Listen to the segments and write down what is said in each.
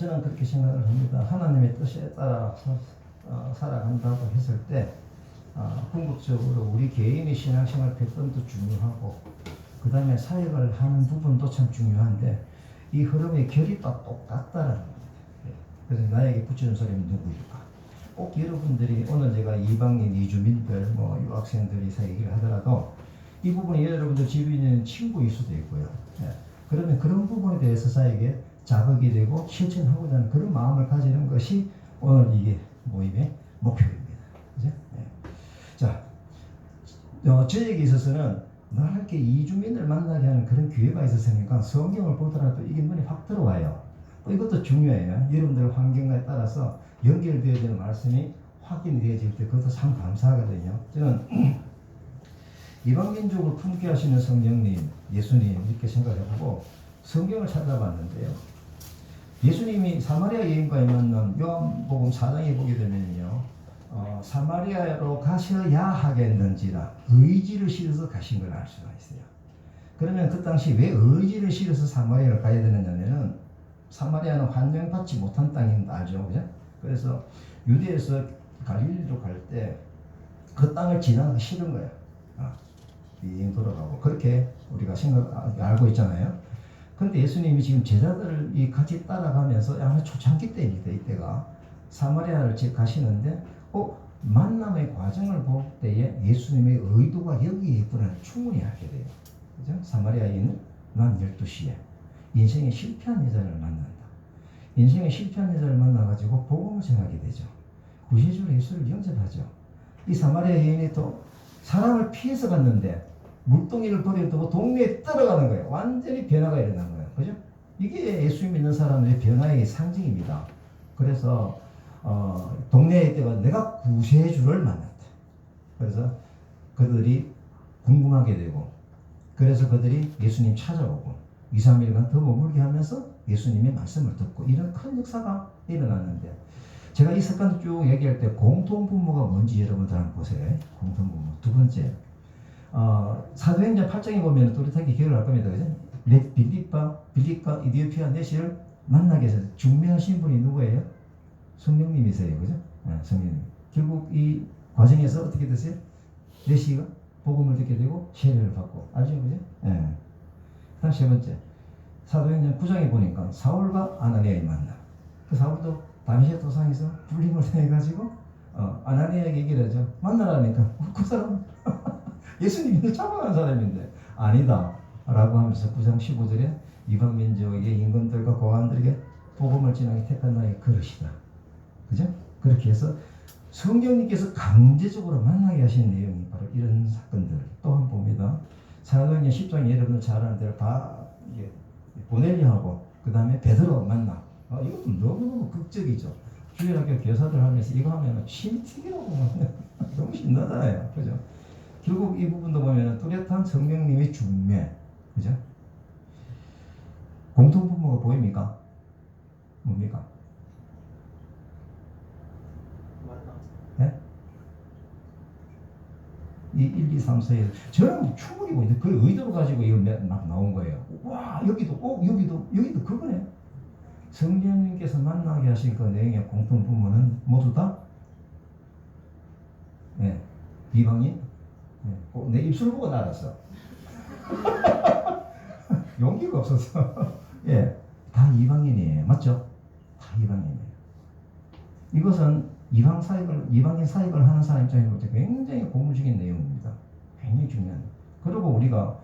저는 그렇게 생각을 합니다. 하나님의 뜻에 따라 살아간다고 했을 때 궁극적으로 우리 개인의 신앙생활 패턴도 중요하고 그 다음에 사역을 하는 부분도 참 중요한데 이 흐름의 결이 다 똑같다라는 겁니다. 그래서 나에게 붙여준 사람이 누구일까? 꼭 여러분들이 오늘 제가 이방인, 이주민들, 유학생들이 얘기를 하더라도 이 부분이 여러분들 집에 있는 친구일 수도 있고요. 그러면 그런 부분에 대해서 사에게 자극이 되고 실천하고자 하는 그런 마음을 가지는 것이 오늘 이게 모임의 목표입니다. 그죠? 자, 저에게 있어서는 날 이렇게 이주민을 만나게 하는 그런 기회가 있었으니까 성경을 보더라도 이게 눈에 확 들어와요. 또 이것도 중요해요. 여러분들 환경에 따라서 연결되어야 되는 말씀이 확인이 되어질 때 그것도 참 감사하거든요. 저는 이방민족을 품게 하시는 성령님, 예수님 이렇게 생각해보고 성경을 찾아봤는데요. 예수님이 사마리아 여인과의 만남, 요한복음 4장에 보게 되면요, 사마리아로 가셔야 하겠는지라 의지를 실어서 가신 걸 알 수가 있어요. 그러면 그 당시 왜 의지를 실어서 사마리아를 가야 되느냐면은 사마리아는 환영받지 못한 땅인 거 알죠, 그죠? 그래서 유대에서 갈릴리로 갈 때 그 땅을 지나가기 싫은 거예요. 빙 돌아가고 그렇게 우리가 알고 있잖아요. 그런데 예수님이 지금 제자들을 같이 따라가면서 아마 초창기 때입니다. 이때가 사마리아를 가시는데 만남의 과정을 볼 때에 예수님의 의도가 여기에 있구나 충분히 알게 돼요. 그죠? 사마리아인은 난 12시에 인생에 실패한 여자를 만난다. 인생에 실패한 여자를 만나가지고 복음을 전하게 되죠. 구세주로 예수를 영접하죠. 이 사마리아 여인이 또 사람을 피해서 갔는데 물동이를 버려두고 동네에 들어가는 거예요. 완전히 변화가 일어난 거예요. 그죠? 이게 예수 믿는 사람의 변화의 상징입니다. 그래서 동네에 있다가 내가 구세주를 만났다. 그래서 그들이 궁금하게 되고 그래서 그들이 예수님 찾아오고 2, 3일간 더 머물게 하면서 예수님의 말씀을 듣고 이런 큰 역사가 일어났는데 제가 이 사건을 쭉 얘기할 때 공통분모가 뭔지 여러분들 한번 보세요. 공통분모. 두 번째, 사도행전 8장에 보면 또렷하게 기억을 할 겁니다. 그죠? 빌립과 이디오피아 내시를 만나게 해서 중매하신 분이 누구예요? 성령님이세요. 그죠? 성령님. 결국 이 과정에서 어떻게 됐어요? 내시가 복음을 듣게 되고 세례를 받고. 알죠? 그죠? 다음 세 번째. 사도행전 9장에 보니까 사울과 아나니아의 만남. 그 사울도 다메섹 도상에서 불림을 당해가지고 아나니아에게 얘기를 하죠. 만나라니까 그 사람 예수님이 잡아간 사람인데 아니다 라고 하면서 9장 15절에 이방 민족의 임금들과 고관들에게 복음을 전하게 택한 나의 그릇이다. 그죠? 그렇게 해서 성령님께서 강제적으로 만나게 하신 내용이 바로 이런 사건들 또 한 번 봅니다. 사도행전 10장에 여러분들 잘 아는 대로 고넬료하고 그 다음에 베드로 만나. 이것도 너무너무 극적이죠. 주일학교 교사들 하면서 이거 하면 침이 튀기라고 너무 신나잖아요. 그죠? 결국 이 부분도 보면 뚜렷한 성령님의 중매. 그죠? 공통분모가 보입니까? 뭡니까? 네? 이 1, 2, 3, 4, 저는 충분히 보이는데 그 의도로 가지고 이거 막 나온 거예요. 와, 여기도 그거네. 성령님께서 만나게 하신 그 내용의 공통분모는 모두 다 이방인. 내 입술 보고 나갔어. 용기가 없어서. 다 이방인이에요. 맞죠? 다 이방인이에요. 이것은 이방인 사역을 하는 사람 입장에서 볼 때 굉장히 고무적인 내용입니다. 굉장히 중요한. 그리고 우리가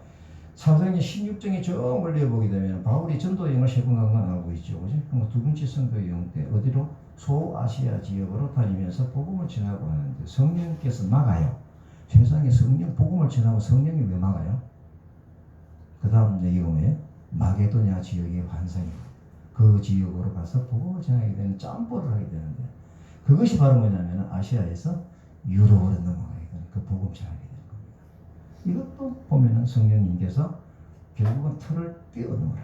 사도행전 16장에 쭉 올려보게 되면 바울이 전도 여행을 3번 나오고 있죠. 그죠? 두 번째 선교 여행 때 어디로? 소아시아 지역으로 다니면서 복음을 전하고 하는데 성령께서 막아요. 세상에 성령 복음을 전하고 성령이 왜 막아요? 그 다음 얘기가 뭐예요? 마게도냐 지역의 환상이 그 지역으로 가서 복음을 전하게 되는 짬보를 하게 되는데 그것이 바로 뭐냐면 아시아에서 유럽으로 넘어가게 되는 그 복음 전하게 되는 겁니다. 이것도 보면은 성령님께서 결국은 틀을 뛰어넘어라.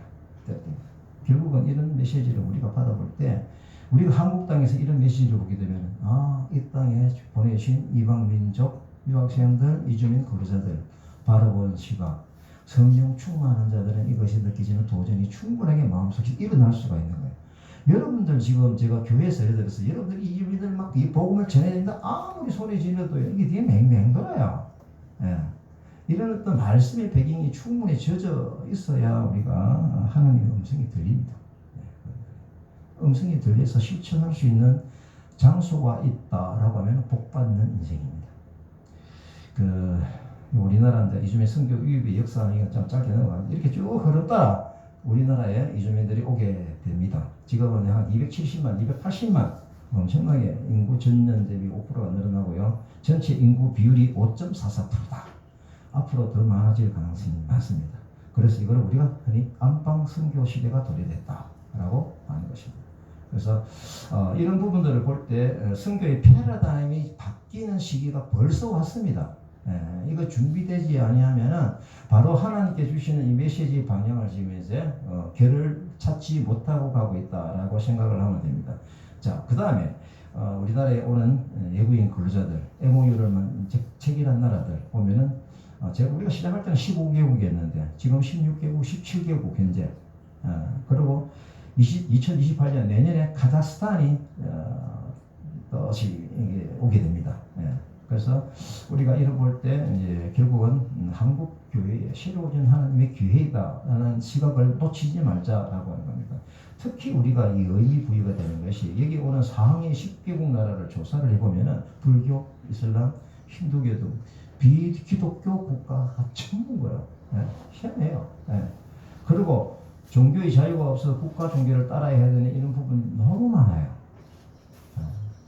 결국은 이런 메시지를 우리가 받아볼 때 우리가 한국 땅에서 이런 메시지를 보게 되면 이 땅에 보내신 이방 민족 유학생들, 이주민 거주자들 바라보는 시각 성령 충만한 자들은 이것이 느끼지는 도전이 충분하게 마음속에 일어날 수가 있는 거예요. 여러분들 지금 제가 교회에서 예를 들어서 여러분들 이주민들 막 이 복음을 전해야 된다 아무리 소리 지르도 이게 뒤에 맹맹 돌아요. 예. 이런 어떤 말씀의 배경이 충분히 젖어 있어야 우리가 하나님의 음성이 들립니다. 예. 음성이 들려서 실천할 수 있는 장소가 있다라고 하면 복받는 인생입니다. 우리나라인데 이주민 선교 유입의 역사는 이건 좀 짧게 넘어가면 이렇게 쭉 흐르다 우리나라에 이주민들이 오게 됩니다. 지금은 한 270만, 280만 엄청나게 인구 전년 대비 5%가 늘어나고요. 전체 인구 비율이 5.44%다. 앞으로 더 많아질 가능성이 많습니다. 그래서 이걸 우리가 흔히 안방 선교 시대가 도래됐다라고 하는 것입니다. 그래서 이런 부분들을 볼 때 선교의 패러다임이 바뀌는 시기가 벌써 왔습니다. 이거 준비되지 아니하면은 바로 하나님께 주시는 이 메시지 방향을 지금 이제 결을 찾지 못하고 가고 있다라고 생각을 하면 됩니다. 자, 그 다음에 우리나라에 오는 외국인 근로자들, MOU를 체결한 나라들 보면은 우리가 시작할 때는 15개국이었는데 지금 16개국, 17개국 현재. 그리고 2028년 내년에 카자흐스탄이 다시 오게 됩니다. 그래서 우리가 이를 볼 때 이제 결국은 한국 교회의 새로워진 하나님의 기회다라는 시각을 놓치지 말자라고 하는 겁니다. 특히 우리가 이 의미 부여가 되는 것이 여기 오는 상해 10개국 나라를 조사를 해보면은 불교, 이슬람, 힌두교 등 비기독교 국가가 전부인 거예요. 희한해요. 그리고 종교의 자유가 없어서 국가 종교를 따라야 되는 이런 부분 너무 많아요.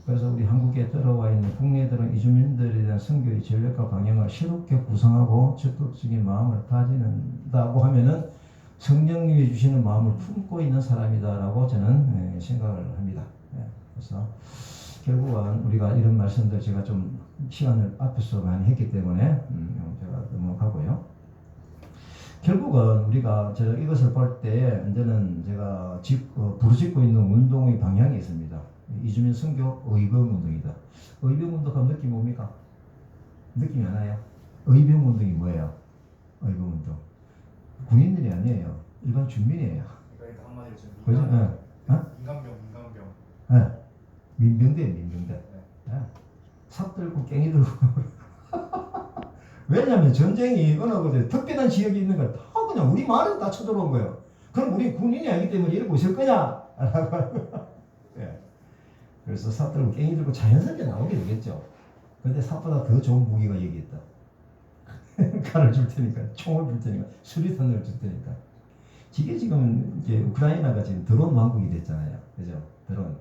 그래서 우리 한국에 들어와 있는 국내들은 이주민들에 대한 선교의 전략과 방향을 새롭게 구성하고 적극적인 마음을 가진다고 하면은 성령님이 주시는 마음을 품고 있는 사람이다라고 저는 생각을 합니다. 그래서 결국은 우리가 이런 말씀들 제가 좀 시간을 앞에서 많이 했기 때문에 제가 넘어가고요. 결국은 우리가 이것을 볼 때 이제는 제가 부르짖고 있는 운동의 방향이 있습니다. 이주민 선교 의병 운동이다. 의병 운동하면 느낌 뭡니까? 느낌이 안 와요? 의병 운동이 뭐예요? 의병 운동. 군인들이 아니에요. 일반 주민이에요. 그러니까 한마디로 좀 그죠? 인간병. 네. 민병대예요, 민병대. 네. 삽 들고 깽이 들고. 왜냐하면 전쟁이 어느 곳에 특별한 지역이 있는 걸 다 그냥 우리 말을 다 쳐들어온 거예요. 그럼 우리 군인이 아니기 때문에 이러고 있을 거냐? 예. 그래서 삽 들고 깽이 들고 자연스럽게 나오게 되겠죠. 근데 삽보다 더 좋은 무기가 여기 있다. 칼을 줄 테니까, 총을 줄 테니까, 수리탄을 줄 테니까. 이게 지금 이제 우크라이나가 지금 드론 왕국이 됐잖아요. 그죠? 드론.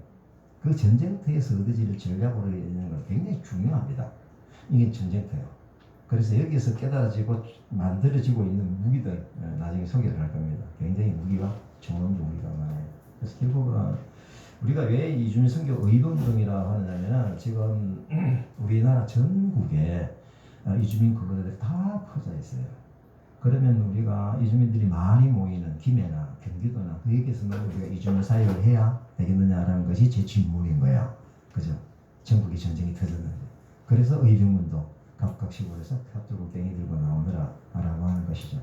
그 전쟁터에서 얻어지는 전략으로 있는 건 굉장히 중요합니다. 이게 전쟁터예요. 그래서 여기서 깨달아지고 만들어지고 있는 무기들 나중에 소개를 할 겁니다. 굉장히 무기가 좋은 무기가 많아요. 그래서 결국은 우리가 왜 이주민 선교 의병운동이라고 하느냐면 지금 우리나라 전국에 이주민 근로자들이 다 퍼져 있어요. 그러면 우리가 이주민들이 많이 모이는 김해나 경기도나 거기에서는 우리가 이주민 사역을 해야 되겠느냐라는 것이 제 질문인 거예요. 그죠? 전국에 전쟁이 터졌는데. 그래서 의병운동 각각 시골에서 삽 들고 깽이 들고 나오느라라고 하는 것이죠.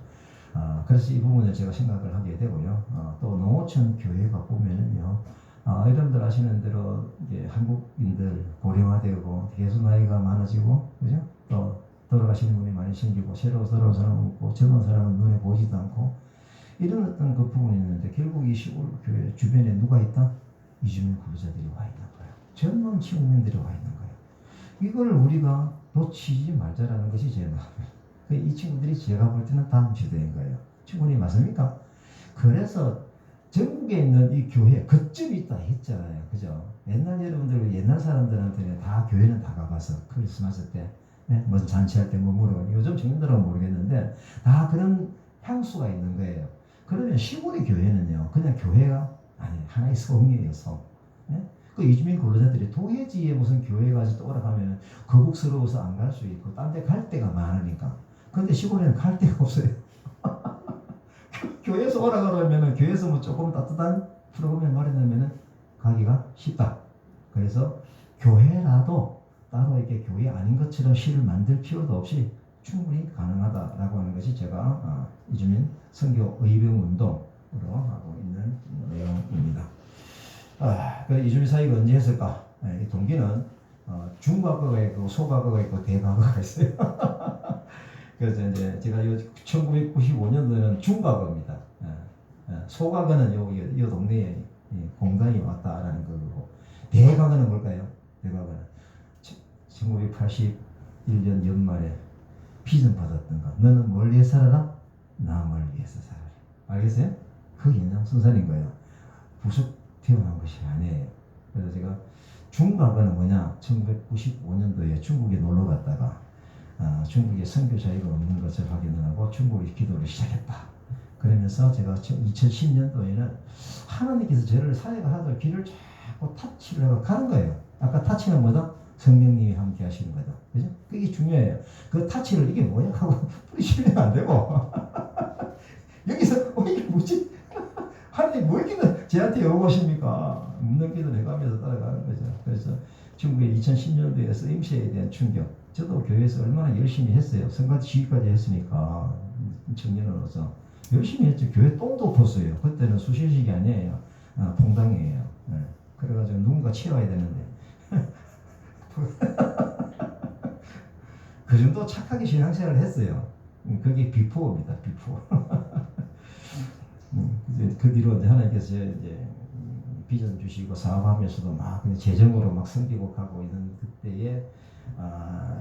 그래서 이 부분을 제가 생각을 하게 되고요. 또 농어촌 교회가 보면은요. 여러분들 아시는 대로 이제 한국인들 고령화되고 계속 나이가 많아지고, 그죠? 또 돌아가시는 분이 많이 생기고 새로 들어온 사람은 없고 젊은 사람은 눈에 보이지도 않고 이런 어떤 그 부분이 있는데 결국 이 시골 교회 주변에 누가 있다? 이주민 근로자들이 와 있는 거예요. 젊은青年들이 와 있는 거예요. 이걸 우리가 놓치지 말자라는 것이 제 마음이에요. 이 친구들이 제가 볼 때는 다음 세대인 거예요. 친구님 맞습니까? 그래서 전국에 있는 이 교회 거점이 있다 했잖아요. 그죠? 옛날 여러분들 옛날 사람들한테는 다 교회는 다 가봐서 크리스마스 때 무슨 잔치할 때 뭐 모르고 요즘 청년들은 모르겠는데 다 그런 향수가 있는 거예요. 그러면 시골의 교회는요 그냥 교회가 아니 하나의 성이에요. 성. 그 이주민 근로자들이 도해지에 무슨 교회 가서 또 오락하면 거북스러워서 안 갈 수 있고 딴 데 갈 데가 많으니까. 근데 시골에는 갈 데가 없어요. 교회에서 오락하려면 교회에서 뭐 조금 따뜻한 프로그램 마련하면 가기가 쉽다. 그래서 교회라도 따로 이렇게 교회 아닌 것처럼 시를 만들 필요도 없이 충분히 가능하다라고 하는 것이 제가 이주민 선교 의병 운동으로 하고 있는 내용입니다. 그래 이주민 사역을 언제 했을까? 이 동기는 중과거가 있고 소과거가 있고 대과거가 있어요. 그래서 이제 제가 1995년도에는 중과거입니다. 소과거는 요 동네에 공단이 왔다라는 거고, 대과거는 뭘까요? 대과거는 1981년 연말에 비전 받았던 거. 너는 뭘 위해 살아라? 남을 위해서 살아라. 알겠어요? 그 연장선상인 거예요. 부숙 태어난 것이 아니에요. 그래서 제가 중과거는 뭐냐? 1995년도에 중국에 놀러 갔다가 중국에 선교 자유가 없는 것을 확인을 하고 중국의 기도를 시작했다. 그러면서 제가 2010년도에는 하나님께서 저를 사역하도록 길을 자꾸 타치를 하고 가는 거예요. 아까 타치는 뭐다? 성령님이 함께 하시는 거다. 그죠? 그게 중요해요. 그 타치를 이게 뭐야? 하고 뿌리시면 안 되고 여기서 이게 뭐지? 하나님 뭘 기도 쟤한테 여보십니까? 묻는 기도 내가면서 따라가는 거죠. 그래서 중국의 2010년도에 쓰임새에 대한 충격. 저도 교회에서 얼마나 열심히 했어요. 선거지 지휘까지 했으니까 청년으로서 열심히 했죠. 교회 똥도 엎었어요. 그때는 수시식이 아니에요. 봉당이에요. 그래가지고 누군가 채워야 되는데 그 정도 착하게 신앙생활을 했어요. 그게 비포입니다. 비포. 그 뒤로 이제 하나님께서 이제 비전 주시고 사업하면서도 막 재정으로 막 섬기고 가고 있는 그때에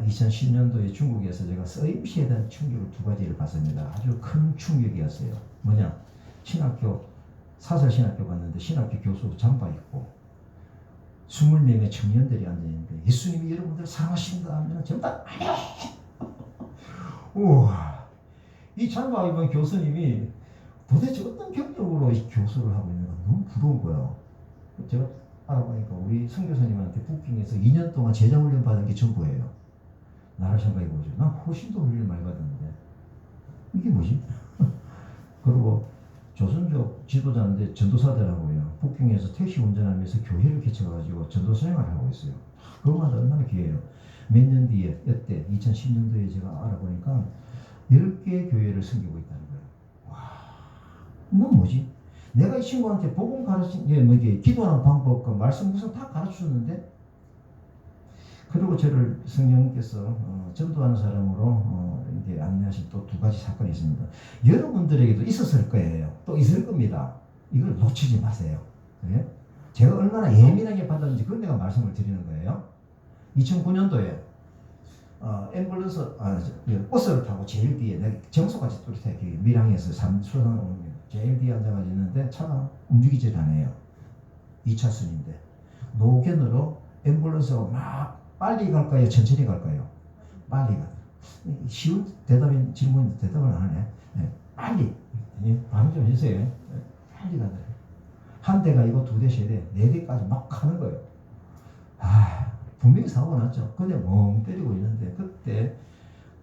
2010년도에 중국에서 제가 쓰임새에 대한 충격을 두 가지를 받습니다. 아주 큰 충격이었어요. 뭐냐? 신학교 사설 신학교 갔는데 신학교 교수 잠바 입고 20명의 청년들이 앉아있는데 예수님이 여러분들 사랑하신다 하면 전부 다 우와, 이 잠바 입은 교수님이 도대체 어떤 경력으로 이 교수를 하고 있는가 너무 부러운 거예요. 제가 알아보니까 우리 선교사님한테 북경에서 2년 동안 제자훈련 받은 게 전부예요. 나를 생각해보죠. 난 훨씬 더 훈련 많이 받았는데 이게 뭐지? 그리고 조선족 지도자인데 전도사들하고요. 북경에서 택시 운전하면서 교회를 개척해가지고 전도 생활을 하고 있어요. 그거마다 얼마나 귀해요. 몇 년 뒤에 이때 2010년도에 제가 알아보니까 10개의 교회를 섬기고 있다는 거예요. 와, 이건 뭐지? 내가 이 친구한테 복음 가르친 게 뭐지? 기도하는 방법과 말씀 구성 다 가르쳤는데, 그리고 저를 성령께서 전도하는 사람으로 이제 안내하신 또 두 가지 사건이 있습니다. 여러분들에게도 있었을 거예요. 또 있을 겁니다. 이걸 놓치지 마세요. 네? 제가 얼마나 예민하게 받았는지 그걸 내가 말씀을 드리는 거예요. 2009년도에 앰뷸런스 버스를 타고 제일 뒤에 내가 정소까지 뚜렷해 밀양에서 수산을 옵니다. 제일 뒤에 앉아가지고 있는데 차가 움직이질 않아요. 2차선인데 노견으로 앰뷸런스가 막 빨리 갈까요? 천천히 갈까요? 빨리 가요. 쉬운 질문인데 대답을 안 하네. 네, 빨리. 반응 좀 해주세요. 네, 빨리 가요. 한 대가 이거 두 대, 세 대, 네 대까지 막 가는 거예요. 분명히 사고가 났죠. 근데 멍 때리고 있는데 그때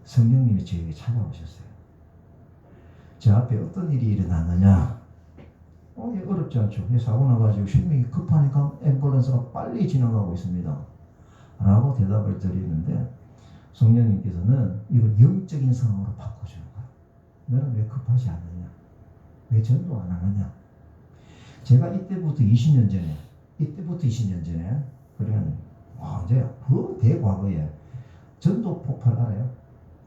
성령님이 저에게 찾아오셨어요. 제 앞에 어떤 일이 일어났느냐? 어렵지 않죠. 사고 나가지고 생명이 급하니까 앰뷸런스가 빨리 지나가고 있습니다. 라고 대답을 드리는데 성령님께서는 이걸 영적인 상황으로 바꿔주는 거야. 너는 왜 급하지 않느냐? 왜 전도 안 하느냐? 제가 이때부터 20년 전에 그러면 언제요? 그 대과거에 전도 폭발 알아요?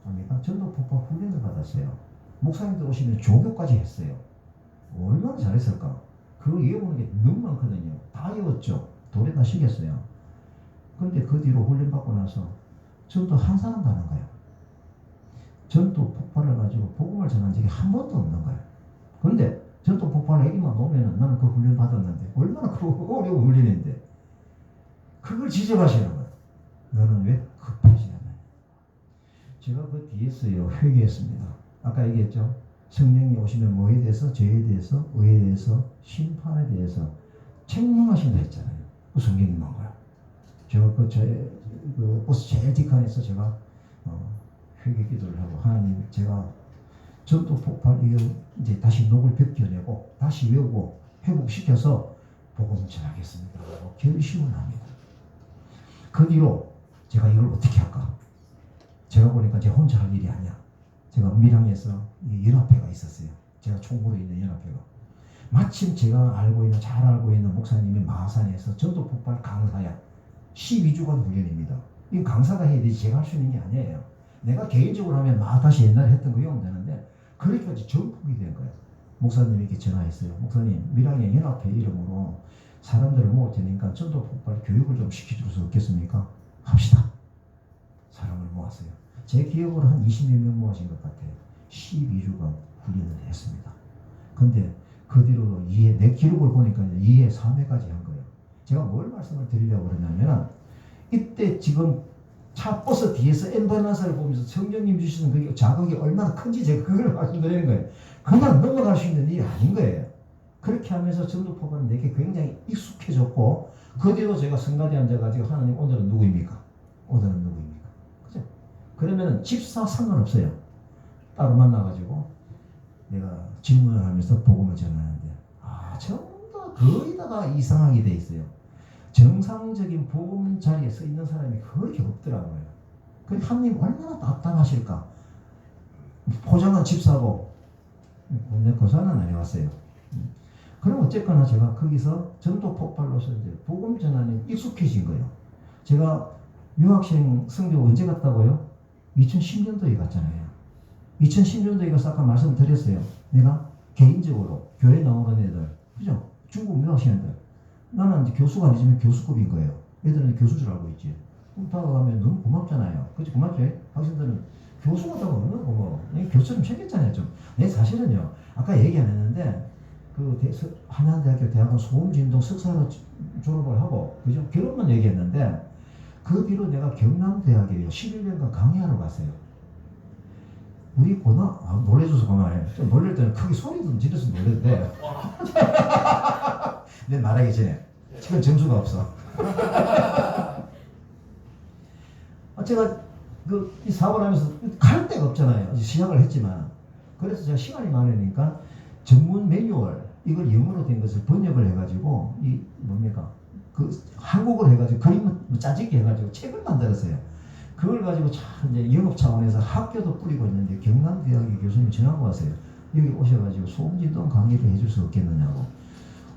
압니까? 전도 폭발 훈련을 받았어요. 목사님들 오시면 조교까지 했어요. 얼마나 잘했을까? 그거 외우는 게 너무 많거든요. 다 외웠죠. 돌에다 시켰어요. 근데 그 뒤로 훈련받고 나서 전도 한 사람도 안 한 거예요. 전도 폭발을 가지고 복음을 전한 적이 한 번도 없는 거예요. 근데 전도 폭발 얘기만 오면은 나는 그 훈련 받았는데 얼마나 그 어려운 훈련인데 그걸 지적하시는 거예요. 너는 왜 급하지 않아요? 제가 그 뒤에서요 회개했습니다. 아까 얘기했죠. 성령이 오시면 뭐에 대해서, 죄에 대해서, 의에 대해서, 심판에 대해서 책망하신다 했잖아요. 그 성령님한 거야. 제가 그 버스 제일 뒷칸에서 제가 회개 기도를 하고 하나님 제가 전도 폭발 이제 다시 녹을 벗겨내고 다시 외우고 회복시켜서 복음 전하겠습니다. 결심을 합니다. 그 뒤로 제가 이걸 어떻게 할까? 제가 보니까 제가 혼자 할 일이 아니야. 제가 밀양에서 연합회가 있었어요. 제가 총무로 있는 연합회가. 마침 제가 잘 알고 있는 목사님이 마산에서 전도 폭발 강사야. 12주간 훈련입니다. 이 강사가 해야 되지 제가 할 수 있는 게 아니에요. 내가 개인적으로 하면 다시 옛날에 했던 거 외우면 되는데 그렇게까지 전폭이 된 거예요. 목사님에게 전화했어요. 목사님, 밀양의 연합회 이름으로 사람들을 모을 테니까 전도 폭발 교육을 좀 시켜줄 수 없겠습니까? 합시다. 사람을 모았어요. 제 기억으로 한 20몇 명 모아진 것 같아요. 12주간 훈련을 했습니다. 근데 그 뒤로 내 기록을 보니까 2회, 3회까지 한 거예요. 제가 뭘 말씀을 드리려고 그러냐면 이때 지금 차 버스 뒤에서 엠바나사를 보면서 성령님 주시는 그 자극이 얼마나 큰지 제가 그걸 말씀드리는 거예요. 그냥 넘어갈 수 있는 일이 아닌 거예요. 그렇게 하면서 전도폭발은 내게 굉장히 익숙해졌고 그 뒤로 제가 성가대 앉아가지고 하나님 오늘은 누구입니까? 오늘은 누구입니까? 그죠? 그러면은 집사 상관없어요. 따로 만나가지고 내가 질문을 하면서 복음을 전하는데 전부 다 거의 다가 이상하게 돼 있어요. 정상적인 복음 자리에 서 있는 사람이 그렇게 없더라고요. 그럼 하나님 얼마나 답답하실까? 포장한 집사고 내 고사는 안 해왔어요. 그럼 어쨌거나 제가 거기서 전도 폭발로서 이제 복음 전환에 익숙해진 거예요. 제가 유학생 성교 언제 갔다고요? 2010년도에 갔잖아요. 2010년도에 가서 아까 말씀드렸어요. 내가 개인적으로 교회 나오는 애들, 그죠? 중국 유학생들. 나는 이제 교수가 아니지만 교수급인 거예요. 애들은 교수 줄 알고 있지. 그럼 다가가면 너무 고맙잖아요. 그치? 고맙죠? 학생들은 교수가 다가 얼마나 고마워. 교수좀 챙겼잖아요, 좀. 내 사실은요, 아까 얘기 안 했는데, 한양대학교 대학원 소음진동 석사로 졸업을 하고, 그죠? 결혼만 얘기했는데, 그 뒤로 내가 경남대학에 11년간 강의하러 갔어요. 우리 놀래줘서 고마워요. 좀 놀랄 때는 크게 소리 좀 지르서 놀랬는데. 내 말하기 전에. 지금 점수가 없어. 제가 이 사업을 하면서 갈 데가 없잖아요. 시작을 했지만. 그래서 제가 시간이 많으니까 전문 매뉴얼, 이걸 영어로 된 것을 번역을 해가지고, 한국어로 해가지고 그림을 짜집기 해가지고 책을 만들었어요. 그걸 가지고 이제 영업 차원에서 학교도 뿌리고 있는데 경남대학의 교수님이 전화가 왔어요. 여기 오셔가지고 소음진동 강의를 해줄 수 없겠느냐고.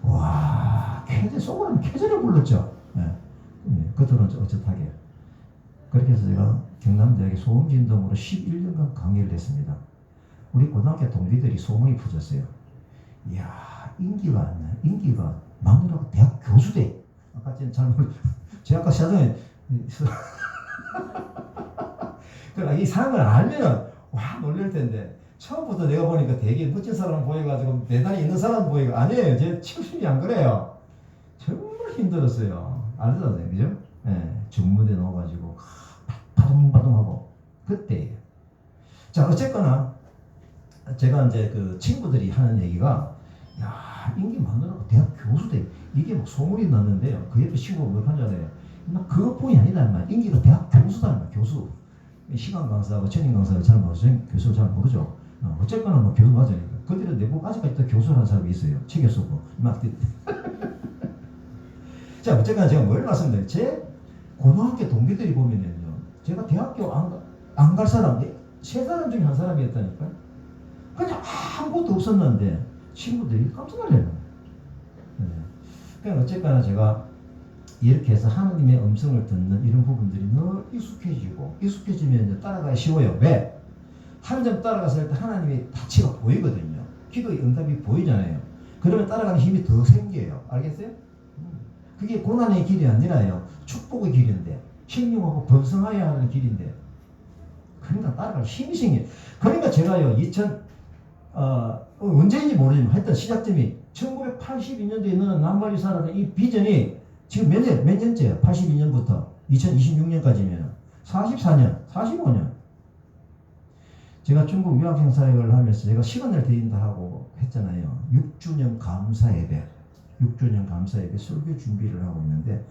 와, 속으로는 쾌재를 불렀죠. 겉으로는 어쩌하게. 그렇게 해서 제가 경남대학의 소음진동으로 11년간 강의를 했습니다. 우리 고등학교 동기들이 소문이 퍼졌어요. 이야, 인기가 마누라가 대학 교수대. 아까 제가 아까 시작전에 이 사람을 알면 놀랄 텐데 처음부터 내가 보니까 되게 멋진 사람 보여가지고 대단히 있는 사람 보이고 아니에요. 제 출신이 안 그래요. 정말 힘들었어요. 알잖아요, 그죠? 정문에 넣어가지고 바둥바둥하고 그때예요. 자, 어쨌거나 제가 이제 그 친구들이 하는 얘기가 인기 많으라고 대학 교수대 이게 막 소문이 났는데요. 그 옆에 친구가 뭘 하잖아요. 그것뿐이 아니라 인기가 대학 교수다, 교수. 시간 강사하고 천인 강사를 잘 모르죠. 교수를 잘 모르죠. 어쨌거나 교수 맞아요. 그들은 내국 아직까지 또 교수라는 사람이 있어요. 책에 쓰고. 자, 어쨌거나 제가 뭘 말씀드려요. 제 고등학교 동기들이 보면은요. 제가 대학교 안 갈 사람, 3사람 중에 한 사람이었다니까요. 그냥 아무것도 없었는데 친구들이 깜짝 놀라요. 그냥 어쨌거나 제가 이렇게 해서 하나님의 음성을 듣는 이런 부분들이 늘 익숙해지면 이제 따라가기 쉬워요. 왜? 한 점 따라갔을 때 하나님의 다치가 보이거든요. 기도의 응답이 보이잖아요. 그러면 따라가는 힘이 더 생겨요. 알겠어요? 그게 고난의 길이 아니라요. 축복의 길인데, 힐링하고 번성해야 하는 길인데, 그러니까 따라갈 힘이 생겨요. 그러니까 제가요, 언제인지 모르지만 하여튼 시작점이 1982년도에 너는 남발유사라는 이 비전이 지금 몇 년째야? 82년부터 2026년까지면 44년, 45년. 제가 중국 유학생 사역을 하면서 제가 시간을 드린다 하고 했잖아요. 6주년 감사 예배 설교 준비를 하고 있는데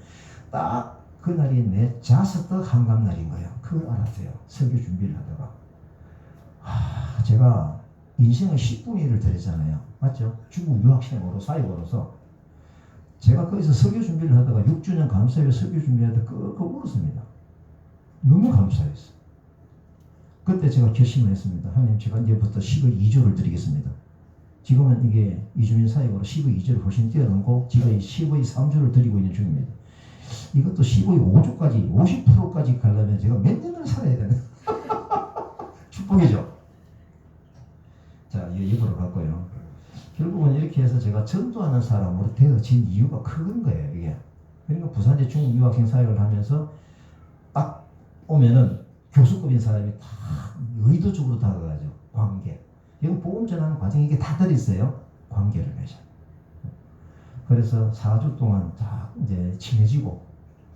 딱 그날이 내 자석덕 한감날인 거예요. 그걸 알았어요. 설교 준비를 하다가. 제가 인생의 10분의 1을 드렸잖아요. 맞죠? 중국 유학생으로 사역으로서 제가 거기서 설교 준비를 하다가 6주년 감사예배 설교 준비하다가 끄고 울었습니다. 너무 감사했어요. 그때 제가 결심을 했습니다. 하나님, 제가 이제부터 10을 2조를 드리겠습니다. 지금은 이게 이주민 사역으로 CV 2주를 훨씬 뛰어넘고 지금 CV 3주를 드리고 있는 중입니다. 이것도 CV 5주까지 50%까지 가려면 제가 몇 년을 살아야 되는 축복이죠. 자, 이거 옆으로 갔고요. 결국은 이렇게 해서 제가 전도하는 사람으로 되어진 이유가 큰 거예요, 이게. 그러니까 부산대 중국 유학생 사역을 하면서 딱 오면은 교수급인 사람이 다 의도적으로 다가가죠. 관계. 이건 복음 전하는 과정에 이게 다 들어있어요. 관계를 맺어. 그래서 4주 동안 다 이제 친해지고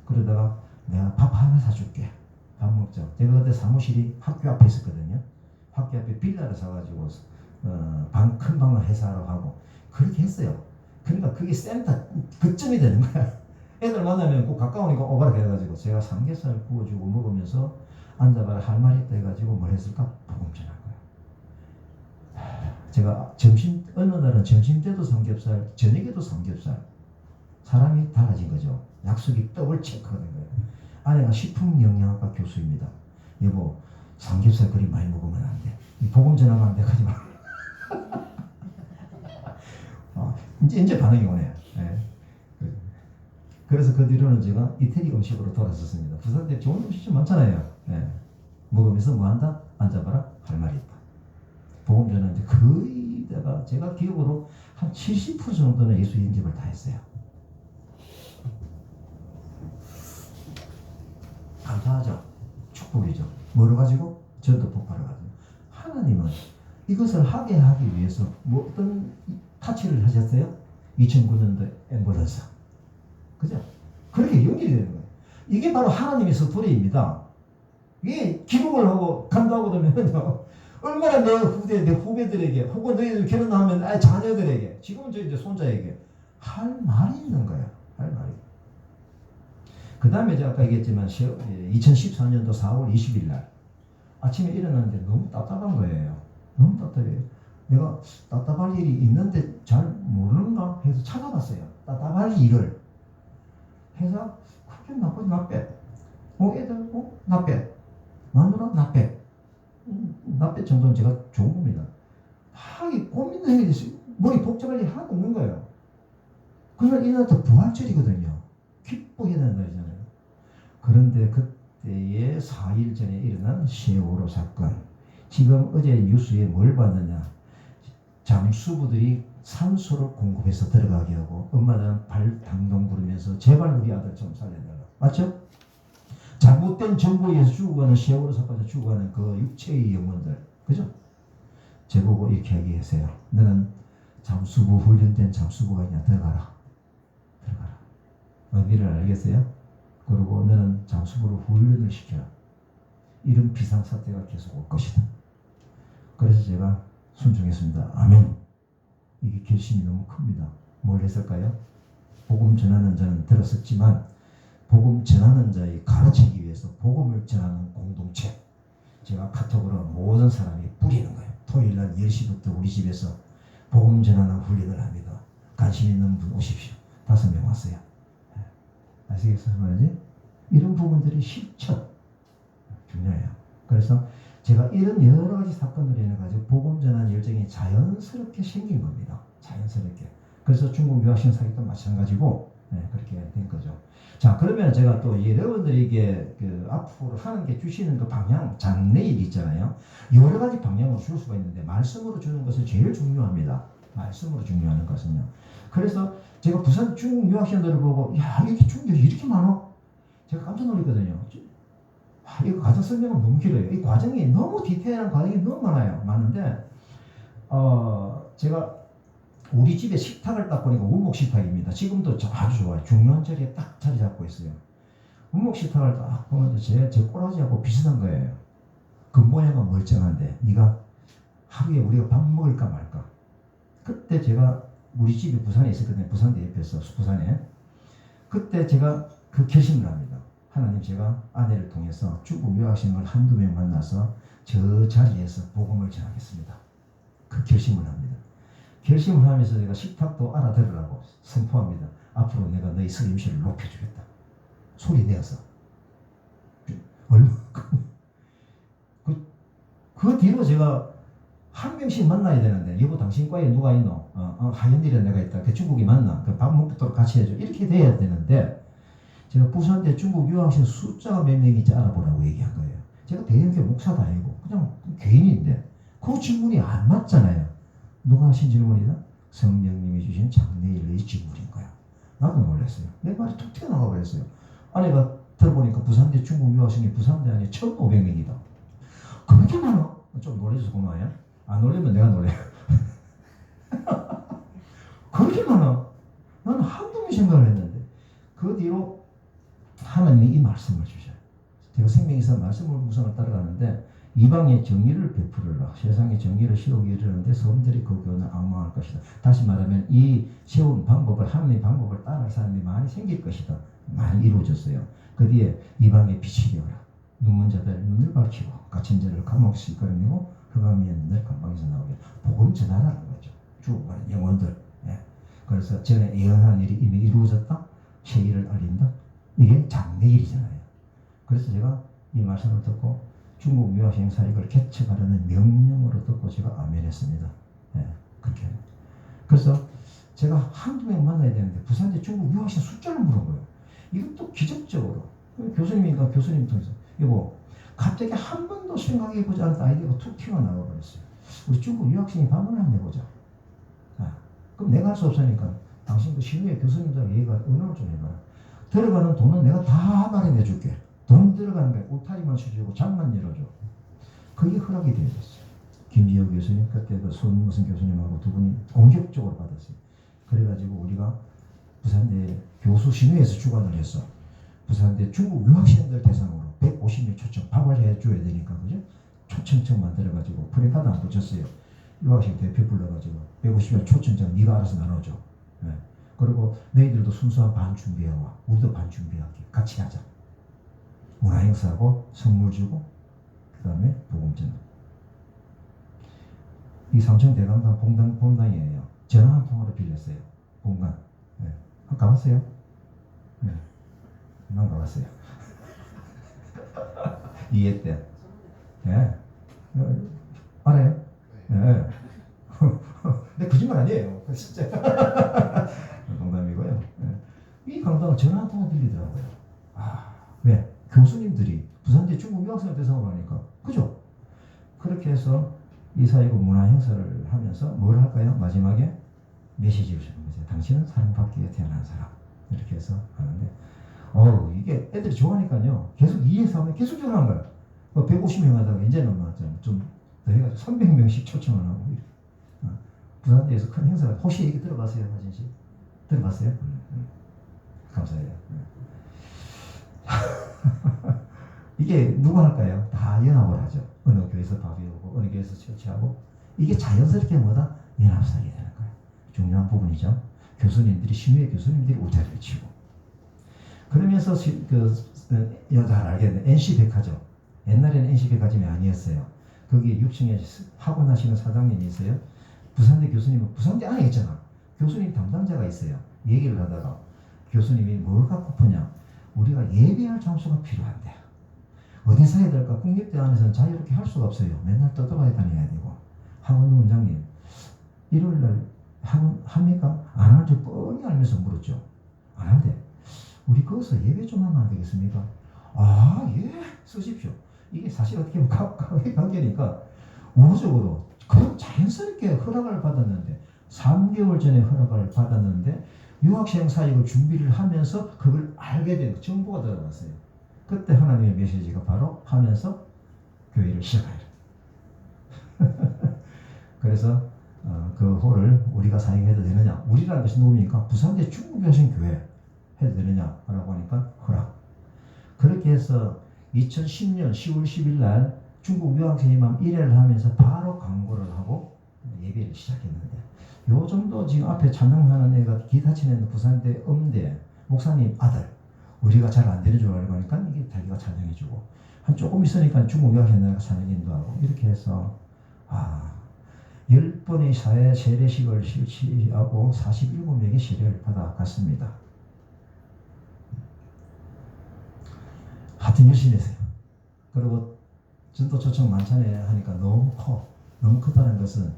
그러다가 내가 밥 하나 사줄게. 밥 먹자. 제가 그때 사무실이 학교 앞에 있었거든요. 학교 앞에 빌라를 사가지고 큰 방을 회사로 하고 그렇게 했어요. 그러니까 그게 센터 거점이 되는 거야. 애들 만나면 꼭 가까우니까 오바라 해가지고 제가 삼겹살 구워주고 먹으면서 앉아봐라 할 말이 있다 해가지고 뭘 했을까? 복음 전한 거야. 제가 어느 날은 점심 때도 삼겹살, 저녁에도 삼겹살. 사람이 달라진 거죠. 약속이 더블 체크가 된 거예요. 아내가 식품영양학과 교수입니다. 여보, 삼겹살 그리 많이 먹으면 안 돼. 이 복음 전하면 안 돼. 하지 마. 이제 반응이 오네요. 네. 그래서 그 뒤로는 제가 이태리 음식으로 돌아섰습니다. 부산대 좋은 음식이 많잖아요. 네. 먹으면서 뭐 한다? 앉아봐라. 할 말이 있다. 복음 전하는데 거의 제가 기억으로 한 70% 정도는 예수 인접을 다 했어요. 감사하죠. 축복이죠. 뭐로 가지고? 전도 폭발을 가지고. 하나님은 이것을 하게 하기 위해서 뭐 어떤 타치를 하셨어요? 2009년도 앰뷸런스. 그죠? 그렇게 연결이 되는 거예요. 이게 바로 하나님의 스토리입니다. 이게 기록을 하고 간다고 그러면요. 얼마나 내 후배들에게 혹은 너희들 결혼하면 자녀들에게 지금은 저 이제 손자에게 할 말이 있는 거예요. 할 말이. 그 다음에 제가 아까 얘기했지만 2014년도 4월 20일 날 아침에 일어났는데 너무 답답한 거예요. 너무 답답해요. 내가 답답할 일이 있는데 잘 모르는가 해서 찾아봤어요. 답답할 일을 해서 그렇게 나쁘지 나빼. 애들 나빼. 마누라 나빼. 나빼 정도는 제가 좋은 겁니다. 하기 고민을 해야 됐어요. 머리 복잡할 일 하나도 없는 거예요. 그날 일어났다 부활절이거든요. 기뻐해야 되는 날이잖아요. 그런데 그때의 4일 전에 일어난 세월호 사건. 지금 어제 뉴스에 뭘 봤느냐. 장수부들이 산소를 공급해서 들어가게 하고 엄마는 발 당동 구르면서 제발 우리 아들 좀 살려달라. 맞죠? 잘못된 정보에 의해서 죽어가는 세월호 사건에서 죽어가는 그 육체의 영혼들. 그죠? 제보고 이렇게 얘기하세요. 너는 잠수부 훈련된 잠수부가 있냐? 들어가라. 들어가라. 의미를 알겠어요? 그리고 너는 잠수부로 훈련을 시켜라. 이런 비상사태가 계속 올 것이다. 그래서 제가 순종했습니다. 아멘. 이게 결심이 너무 큽니다. 뭘 했을까요? 복음 전하는 자는 들었었지만 복음 전하는 자의 가르치기 위해서 복음을 전하는 공동체. 제가 카톡으로 모든 사람이 뿌리는 거예요. 토요일날 10시부터 우리 집에서 복음 전하는 훈련을 합니다. 관심 있는 분 오십시오. 5명 왔어요. 아시겠어요? 말이지? 이런 부분들이 실천 중요해요. 그래서 제가 이런 여러 가지 사건으로 인해 가지고 복음 전하는 열정이 자연스럽게 생긴 겁니다. 자연스럽게. 그래서 중국 유학생 사역도 마찬가지고 그렇게 된 거죠. 자, 그러면 제가 또 여러분들에게 그 앞으로 하는 게 주시는 그 방향, 장래일 있잖아요. 여러 가지 방향으로 줄 수가 있는데 말씀으로 주는 것은 제일 중요합니다. 말씀으로 중요한 것은요. 그래서 제가 부산 중국 유학생들을 보고 야, 이렇게 중국이 이렇게 많아? 제가 깜짝 놀랐거든요. 이거 과정 설명은 너무 길어요. 이 과정이 너무 디테일한 과정이 너무 많아요. 많은데 제가 우리 집에 식탁을 딱 보니까 원목 식탁입니다. 지금도 아주 좋아요. 중요한 자리에 딱 자리 잡고 있어요. 원목 식탁을 딱 보는데 제 꼬라지하고 비슷한 거예요. 그 모양은 멀쩡한데 네가 하루에 우리가 밥 먹을까 말까. 그때 제가 우리 집이 부산에 있었거든요. 부산대 옆에서 부산에. 그때 제가 그 결심을 합니다. 하나님, 제가 아내를 통해서 중국 유학생을 한두 명 만나서 저 자리에서 복음을 전하겠습니다. 그 결심을 합니다. 결심을 하면서 제가 식탁도 알아들으라고 선포합니다. 앞으로 내가 너희 선임실을 높여주겠다. 소리 내어서. 얼마 그 뒤로 제가 한 명씩 만나야 되는데 여보 당신 과에 누가 있노? 하현일에 내가 있다. 그 중국이 맞나? 그 밥 먹도록 같이 해줘. 이렇게 돼야 되는데 제가 부산대 중국 유학생 숫자가 몇 명인지 알아보라고 얘기한 거예요. 제가 대형교 목사도 아니고 그냥 개인인데 그 질문이 안 맞잖아요. 누가 하신 질문이다? 성령님이 주신 장래일의 질문인 거야. 나도 놀랐어요. 내 말이 툭 튀어나가 버렸어요. 아내가 들어보니까 부산대 중국 유학생이 부산대 안에 1,500명이다. 그렇게 많아? 좀 놀라줘서 고마워요. 안 놀리면 내가 놀래요. 그렇게 많아? 나는 한두 명 생각을 했는데 그 뒤로 하나님이 이 말씀을 주셔요. 제가 생명에서 말씀을 구성을 따라가는데 이방의 정의를 베풀으라. 세상에 정의를 세우기 이르는데 섬들이 그 교훈을 악망할 것이다. 다시 말하면 이 세운 방법을 하나님의 방법을 따라갈 사람이 많이 생길 것이다. 많이 이루어졌어요. 그 뒤에 이방의 빛이 되어라. 눈먼 자들 눈을 밝히고 갇힌 자를 감옥에서 이끌어내고 흑암의 눈을 감방에서 나오게 복음 전하라는 거죠. 죽어가는 영혼들. 예. 그래서 전에 예언한 일이 이미 이루어졌다. 세계를 알린다. 이게 장래일이잖아요. 그래서 제가 이 말씀을 듣고 중국 유학생 사역을 개척하려는 명령으로 듣고 제가 아멘했습니다. 예, 그렇게. 그래서 제가 한두 명 만나야 되는데 부산대 중국 유학생 숫자를 물은 거예요. 이것도 기적적으로 교수님이니까 교수님 통해서 여보 갑자기 한 번도 생각해보지 않은 아이디어가 툭 튀어나와 버렸어요. 우리 중국 유학생이 방문을 한번 해보자. 그럼 내가 할 수 없으니까 당신 그 신우의 교수님들하고 얘기가 언어를 좀 해봐라. 들어가는 돈은 내가 다 마련해줄게. 돈 들어가는 거야. 울타리만 쳐주고 장만 열어줘. 그게 허락이 되어졌어요. 김지호 교수님 그때 그 손무슨 교수님하고 두 분이 공격적으로 받았어요. 그래가지고 우리가 부산대 교수 신회에서 주관을 했어. 부산대 중국 유학생들 대상으로 150명 초청 밥을 해줘야 되니까 그죠? 초청청 만들어가지고 프레카드 안 붙였어요. 유학생 대표 불러가지고 150명 초청장 네가 알아서 나눠줘. 네. 그리고 너희들도 순수한 반 준비해와. 우리도 반 준비할게. 같이 하자. 문화행사하고 선물 주고 그 다음에 복음전. 이 삼청 대감당 본당이에요. 전화 한 통화로 빌렸어요. 본관. 네. 가봤어요? 네. 난 가봤어요. 이해 때. 네. 알아요? 네. 근데 거짓말 아니에요. 진짜. 농담이고요. 네. 이 강당은 전화 한 통화 빌리더라고요. 왜? 교수님들이 부산대 중국 유학생을 대상으로 하니까. 그죠? 그렇게 해서 이 사회고 문화 행사를 하면서 뭘 할까요? 마지막에 메시지를 주는 거죠. 당신은 사랑받기 위해 태어난 사람. 이렇게 해서 하는데, 이게 애들이 좋아하니까요. 계속 2회, 3회 계속 전화한 거야. 150명 하다가 이제는 좀 더 해가지고 300명씩 초청을 하고. 부산대에서 큰 행사가, 혹시 얘기 들어봤어요? 하진 씨? 들어봤어요? 감사해요. 이게 누가 할까요? 다 연합을 하죠. 어느 교회에서 밥이 오고 어느 교회에서 처치하고 이게 자연스럽게 뭐다? 연합사게 되는 거예요. 중요한 부분이죠. 교수님들이 신유의 교수님들이 울타리를 치고 그러면서 잘 알겠네. NC백화점. 옛날에는 NC백화점이 아니었어요. 거기 6층에 학원 하시는 사장님이 있어요. 부산대 교수님은 부산대 안에 있잖아. 교수님 담당자가 있어요. 얘기를 하다가 교수님이 뭘 갖고 푸냐. 우리가 예배할 장소가 필요한데 어디서 해야 될까? 국립대 안에서는 자유롭게 할 수가 없어요. 맨날 떠들어야 다녀야 되고. 학원 원장님, 일요일날 학원 합니까? 안 하는 줄 뻔히 알면서 물었죠. 안 한대. 우리 거기서 예배 좀 하면 안 되겠습니까? 예, 쓰십시오. 이게 사실 어떻게 보면 가까이 관계니까 우호적으로 그럼 자연스럽게 허락을 받았는데 3개월 전에 허락을 받았는데 유학생 사역을 준비를 하면서 그걸 알게 된 정보가 들어갔어요. 그때 하나님의 메시지가 바로 하면서 교회를 시작하라. 그래서 그 홀을 우리가 사용해도 되느냐? 우리라는 것이 누굽니까? 부산대 중국여신 교회 해도 되느냐라고 하니까 허락. 그렇게 해서 2010년 10월 10일 날 중국 유학생이만 1회를 하면서 바로 광고를 하고 예배를 시작했는데 요 정도 지금 앞에 찬양하는 애가 기타 치는 애는 부산대 음대 목사님 아들 우리가 잘 안 되는 줄 알고 하니까 이게 자기가 찬양해주고 한 조금 있으니까 중국 유학생들 찬양 인도하고 이렇게 해서 10번의 사회 세례식을 실시하고 47명의 세례를 받아갔습니다. 하여튼 열심히 했어요. 그리고 전도 초청 만찬에 하니까 너무 커. 너무 크다는 것은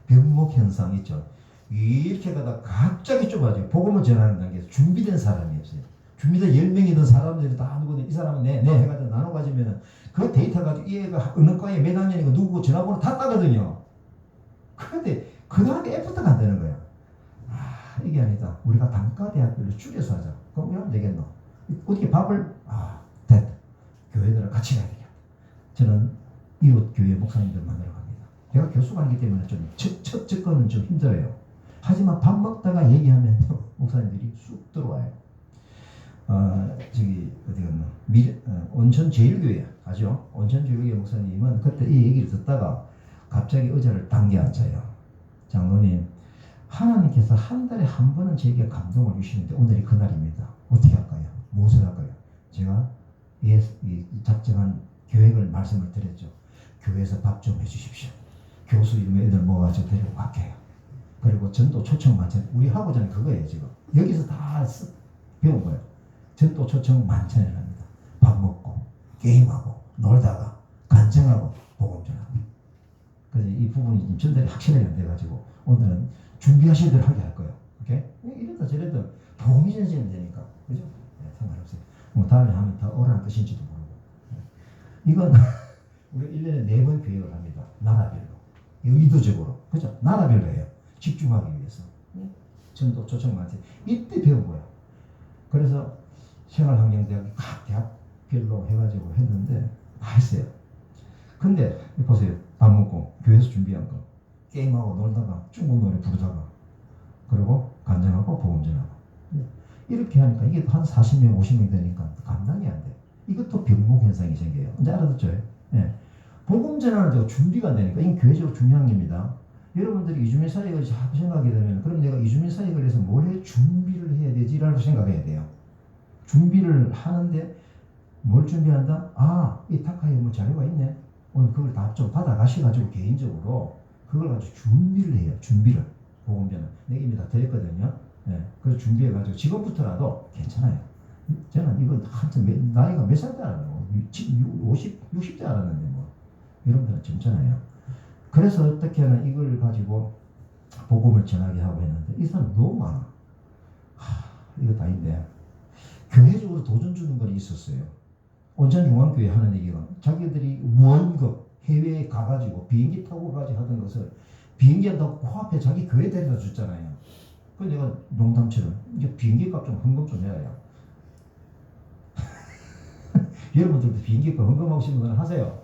병목 현상 있죠. 이렇게 가다 갑자기 좁아져요. 복음을 전하는 단계에서 준비된 사람이 없어요. 준비된 10명이든 사람들이 다 누구든 이 사람은 네 해가지고 나눠 가지면은 그 데이터 가지고 이 애가 어느 과에 몇 학년이고 누구고 전화번호 다 따거든요. 그런데 그 다음에 애프터가 안 되는 거야. 아, 이게 아니다. 우리가 단과대학교를 줄여서 하자. 그럼 왜 하면 되겠노? 어떻게 밥을, 됐다. 교회들을 같이 가야 되겠다. 저는 이웃 교회 목사님들 만나러 갑니다. 제가 교수가 아니기 때문에 좀 첫 접근은 좀 힘들어요. 하지만 밥 먹다가 얘기하면 목사님들이 쑥 들어와요. 어디 갔나? 온천 제일교회 아죠? 온천 제일교회 목사님은 그때 이 얘기를 듣다가 갑자기 의자를 당겨 앉아요. 장로님, 하나님께서 한 달에 한 번은 제게 감동을 주시는데 오늘이 그날입니다. 어떻게 할까요? 무엇을 할까요? 제가 이 작정한 계획을 말씀을 드렸죠. 교회에서 밥 좀 해주십시오. 교수 이름에 애들 모아가지고 데리고 갈게요. 그리고 전도 초청 만찬. 우리 하고자 하는 그거예요 지금. 여기서 다 배운 거예요. 전도 초청 만찬을 합니다. 밥 먹고 게임하고 놀다가 간증하고 복음 전하고. 그래서 이 부분이 지금 전달이 확실하게 안 돼가지고 오늘은 준비하실 대로 하게 할 거예요. 오케이? 이랬다 저랬다 복음이 전해지면 되니까. 그죠? 네, 상관없어요. 뭐 다음에 하면 더 어려운 뜻인지도 모르고. 이건 우리 1년에 4번 교육을 합니다. 나라별로. 의도적으로. 그죠? 나라별로 해요. 집중하기 위해서. 전도 초청 만찬. 이때 배운 거야. 그래서 생활환경대학이 각 대학별로 해가지고 했는데 다 했어요. 근데 보세요. 밥 먹고 교회에서 준비한 거. 게임하고 놀다가 중국 노래 부르다가 그리고 간증하고 복음 전하고. 이렇게 하니까 이게 한 40명 50명 되니까 감당이 안 돼. 이것도 병목 현상이 생겨요. 이제 알아듣죠? 예. 복음 전하는 준비가 안 되니까 이게 교회적으로 중요한 겁니다. 여러분들이 이주민 사역을 자꾸 생각하게 되면 그럼 내가 이주민 사역을 위해서 뭘 해? 준비를 해야 되지라고 생각해야 돼요. 준비를 하는데 뭘 준비한다? 이 타카에 뭐 자료가 있네. 오늘 그걸 다 좀 받아가셔가지고 개인적으로 그걸 가지고 준비를 해요. 준비를. 복음 전하. 내가 이미 다 드렸거든요. 예. 그래서 준비해가지고 지금부터라도 괜찮아요. 저는 이건 한참 나이가 몇 살 때 알아요? 50, 60대 알았는데 뭐 이런 분은 점잖아요. 그래서 어떻게 하나 이걸 가지고 복음을 전하게 하고 했는데 이 사람 너무 많아. 이거 다인데 교회적으로 도전 주는 건 있었어요. 온천중앙교회 하는 얘기가 자기들이 무원급 해외에 가가지고 비행기 타고 가지고 하던 것을 비행기 한다고 코앞에 자기 교회 데려다 줬잖아요. 그래서 내가 농담처럼 이제 비행기 값 좀 헌금 좀 해라요. 여러분들도 비행기 값 헌금하고 싶은 건 하세요.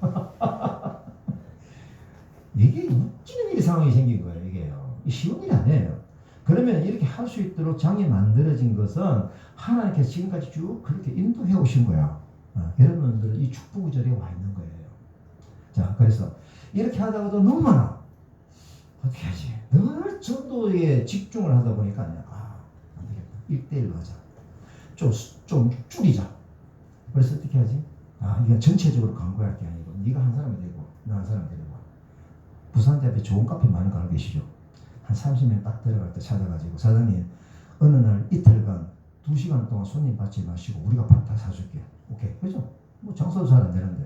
이게 웃기는 일이 상황이 생긴 거예요. 이게요. 쉬운 일이 아니에요. 그러면 이렇게 할 수 있도록 장이 만들어진 것은 하나님께서 지금까지 쭉 그렇게 인도해 오신 거야. 여러분들은 이 축복의 자리에 와 있는 거예요. 자, 그래서 이렇게 하다가도 너무 많아. 어떻게 하지? 늘 전도에 집중을 하다 보니까 안 되겠다. 1대1로 하자. 좀 줄이자. 그래서 어떻게 하지? 이건 전체적으로 광고할 게 아니고 네가 한 사람이 되고 나 한 사람이 되고. 부산대 앞에 좋은 카페 많은 거 알고 계시죠? 한 30명 딱 들어갈 때 찾아가지고 사장님 어느 날 이틀간 2시간 동안 손님 받지 마시고 우리가 밥 다 사줄게요. 오케이. 그죠? 뭐 장사도 잘 안 되는데.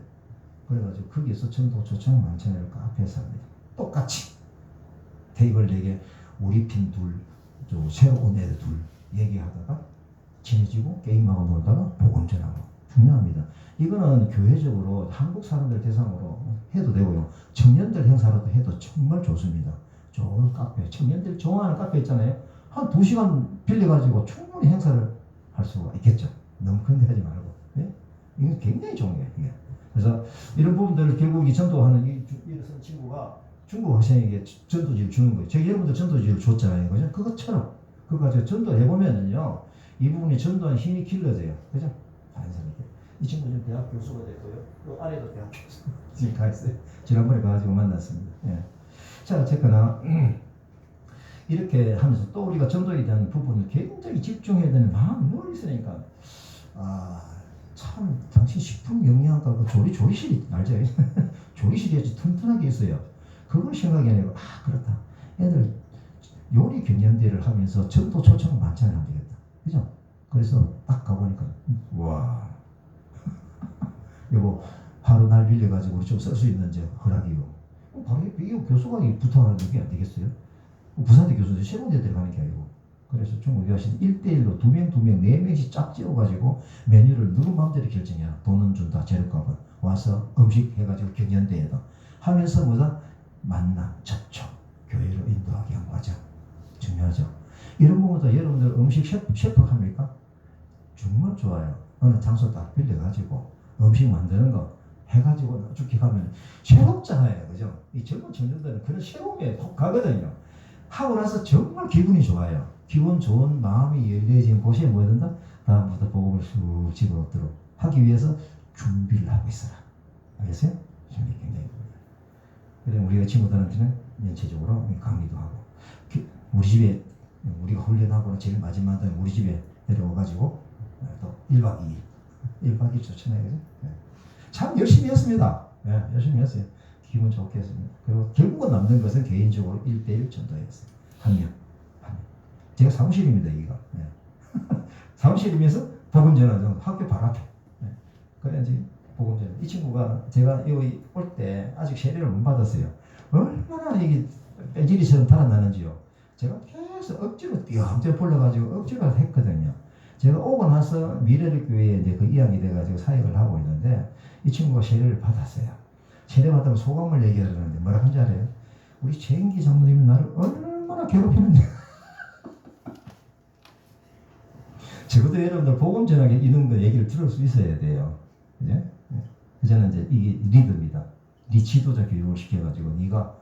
그래가지고 거기에서 전도 초청 만찬을 카페에서 합니다. 똑같이 테이블 4개 우리 팀 둘, 새로 온 애들 둘 얘기하다가 친해지고 게임하고 놀다가 복음 전하고. 중요합니다. 이거는 교회적으로 한국 사람들 대상으로 해도 되고요. 청년들 행사로도 해도 정말 좋습니다. 좋은 카페, 청년들 좋아하는 카페 있잖아요. 한 2시간 빌려가지고 충분히 행사를 할 수가 있겠죠. 너무 근데 하지 말고. 예? 이건 굉장히 좋은 거예요. 이게. 그래서 이런 부분들을 결국 이 전도하는 이런 친구가 중국 학생에게 전도지를 주는 거예요. 제가 여러분들 전도지를 줬잖아요. 그죠? 그것처럼 그거 가지고 전도해보면은요. 이 부분이 전도하는 힘이 길러져요. 그죠? 자연스럽게. 이 친구 지금 대학 교수가 됐고요. 그 아래도 대학 교수 지금 가 있어요. 지난번에 가가지고 만났습니다. 예. 자, 어쨌거나 이렇게 하면서 또 우리가 전도에 대한 부분을 굉장히 집중해야 되는 마음이 있으니까 참 당신 식품 영양가 그 조리실이 알죠? 조리실이 아주 튼튼하게 있어요. 그걸 생각이 아니고 그렇다. 애들 요리 경연대회를 하면서 전도 초청 만찬을 하면 되겠다. 그죠? 그래서 딱 가보니까 와 여보 하루 날 빌려가지고 좀 쓸 수 있는지 허락이요. 바로 옆에 이 교수가 부탁하는 게 안 되겠어요? 부산대 교수들 세 군데 들어가는 게 아니고. 그래서 중국 유학생 1대1로 2명, 4명씩 짝 지어가지고 메뉴를 누구 마음대로 결정해라. 돈은 준다, 재료값은. 와서 음식 해가지고 경연대회다. 하면서 뭐다? 만남, 접촉, 교회로 인도하게 한 과정. 중요하죠. 이런 부분도 여러분들 음식 셰프 합니까? 정말 좋아요. 어느 장소 딱 빌려가지고 음식 만드는 거 해가지고 나중에 가면 새롭잖아요. 그죠? 이 젊은 청년들은 그런 새로움에 톡 가거든요. 하고 나서 정말 기분이 좋아요. 기분 좋은 마음이 열려진 곳에 뭐 된다? 다음부터 복음을 쑥 집어넣도록 하기 위해서 준비를 하고 있어라. 알겠어요? 준비 굉장히 중요해요. 그래서 우리가 친구들한테는 연체적으로 강의도 하고 우리 집에 우리가 훈련하고는 제일 마지막 날 우리 집에 내려와가지고 또 1박 2일 1박 2일 좋잖아요. 그죠? 네. 참 열심히 했습니다. 네, 열심히 했어요. 기분 좋게 했습니다. 그리고 결국은 남는 것은 개인적으로 1대1 전도였어요. 한 명. 제가 사무실입니다, 여기가. 네. 사무실이면서 복음 전화장 학교 바로 앞에. 네. 그래 이제 복음 전화. 이 친구가 제가 여기 올 때 아직 세례를 못 받았어요. 얼마나 이게 빼지리처럼 달아나는지요. 제가 계속 억지로 띄엄띄엄 불러가지고 억지로 했거든요. 제가 오고 나서 미래를 교회에 이제 그 이양이 돼가지고 사역을 하고 있는데 이 친구가 세례를 받았어요. 세례 받으면 소감을 얘기하려는데 뭐라 한지 알아요? 우리 최인기 장로님이 나를 얼마나 괴롭히는지. 적어도 여러분들 복음 전하게 이런 거 얘기를 들을 수 있어야 돼요. 그죠? 저는 이제 이게 리더입니다. 네 지도자 교육을 시켜가지고 네가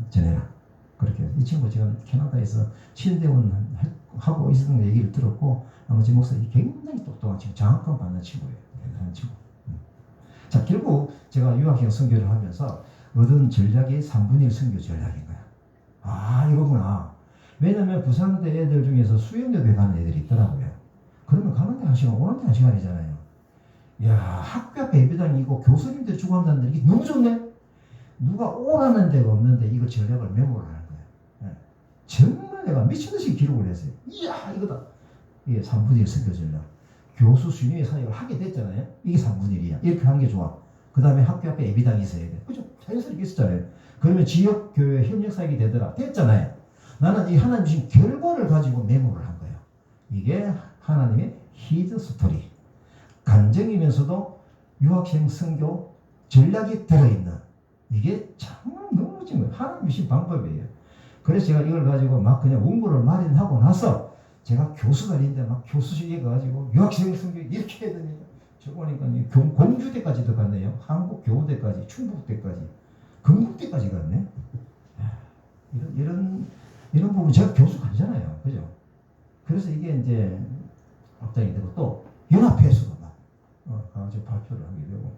전해라. 그렇게 이 친구 지금 캐나다에서 신대원 하고 있었던 얘기를 들었고 나머지 목사님 굉장히 똑똑한 친구, 장학금 받는 친구예요. 대단한 친구. 자, 결국 제가 유학생 선교를 하면서 얻은 전략이 3분의 1 선교 전략인 거야. 아, 이거구나. 왜냐면 부산대 애들 중에서 수영여대 가는 애들이 있더라고요. 그러면 가는데 1시간, 오는데 1시간이잖아요. 야, 학교 앞에 예배당이 있고 교수님들이 주관한다는데 이게 너무 좋네? 누가 오라는 데가 없는데 이거 전략을 메모를 하는 거예요. 네. 정말 내가 미친듯이 기록을 했어요. 이야, 이거다. 이게 3분의 1 선교 전략. 교수 순위의 사역을 하게 됐잖아요. 이게 3분의 1이야. 이렇게 하는 게 좋아. 그 다음에 학교 앞에 예배당이 있어야 돼. 그죠? 자연스럽게 있었잖아요. 그러면 지역교회 협력사역이 되더라. 됐잖아요. 나는 이 하나님 주신 결과를 가지고 메모를 한 거예요. 이게 하나님의 히드 스토리. 간증이면서도 유학생 선교 전략이 들어있는 이게 정말 너무 멋진 거예요. 하나님 주신 방법이에요. 그래서 제가 이걸 가지고 막 그냥 원고를 마련하고 나서 제가 교수가 아닌데 막 교수직에 가가지고 유학생 선교 이렇게 해야 되냐. 저 보니까 공주대까지도 갔네요. 한국교우대까지, 충북대까지, 건국대까지 갔네. 이런 부분 제가 교수가 아니잖아요. 그죠? 그래서 이게 이제 확장이 되고 또 연합회수가 막 가지고 발표를 하게 되고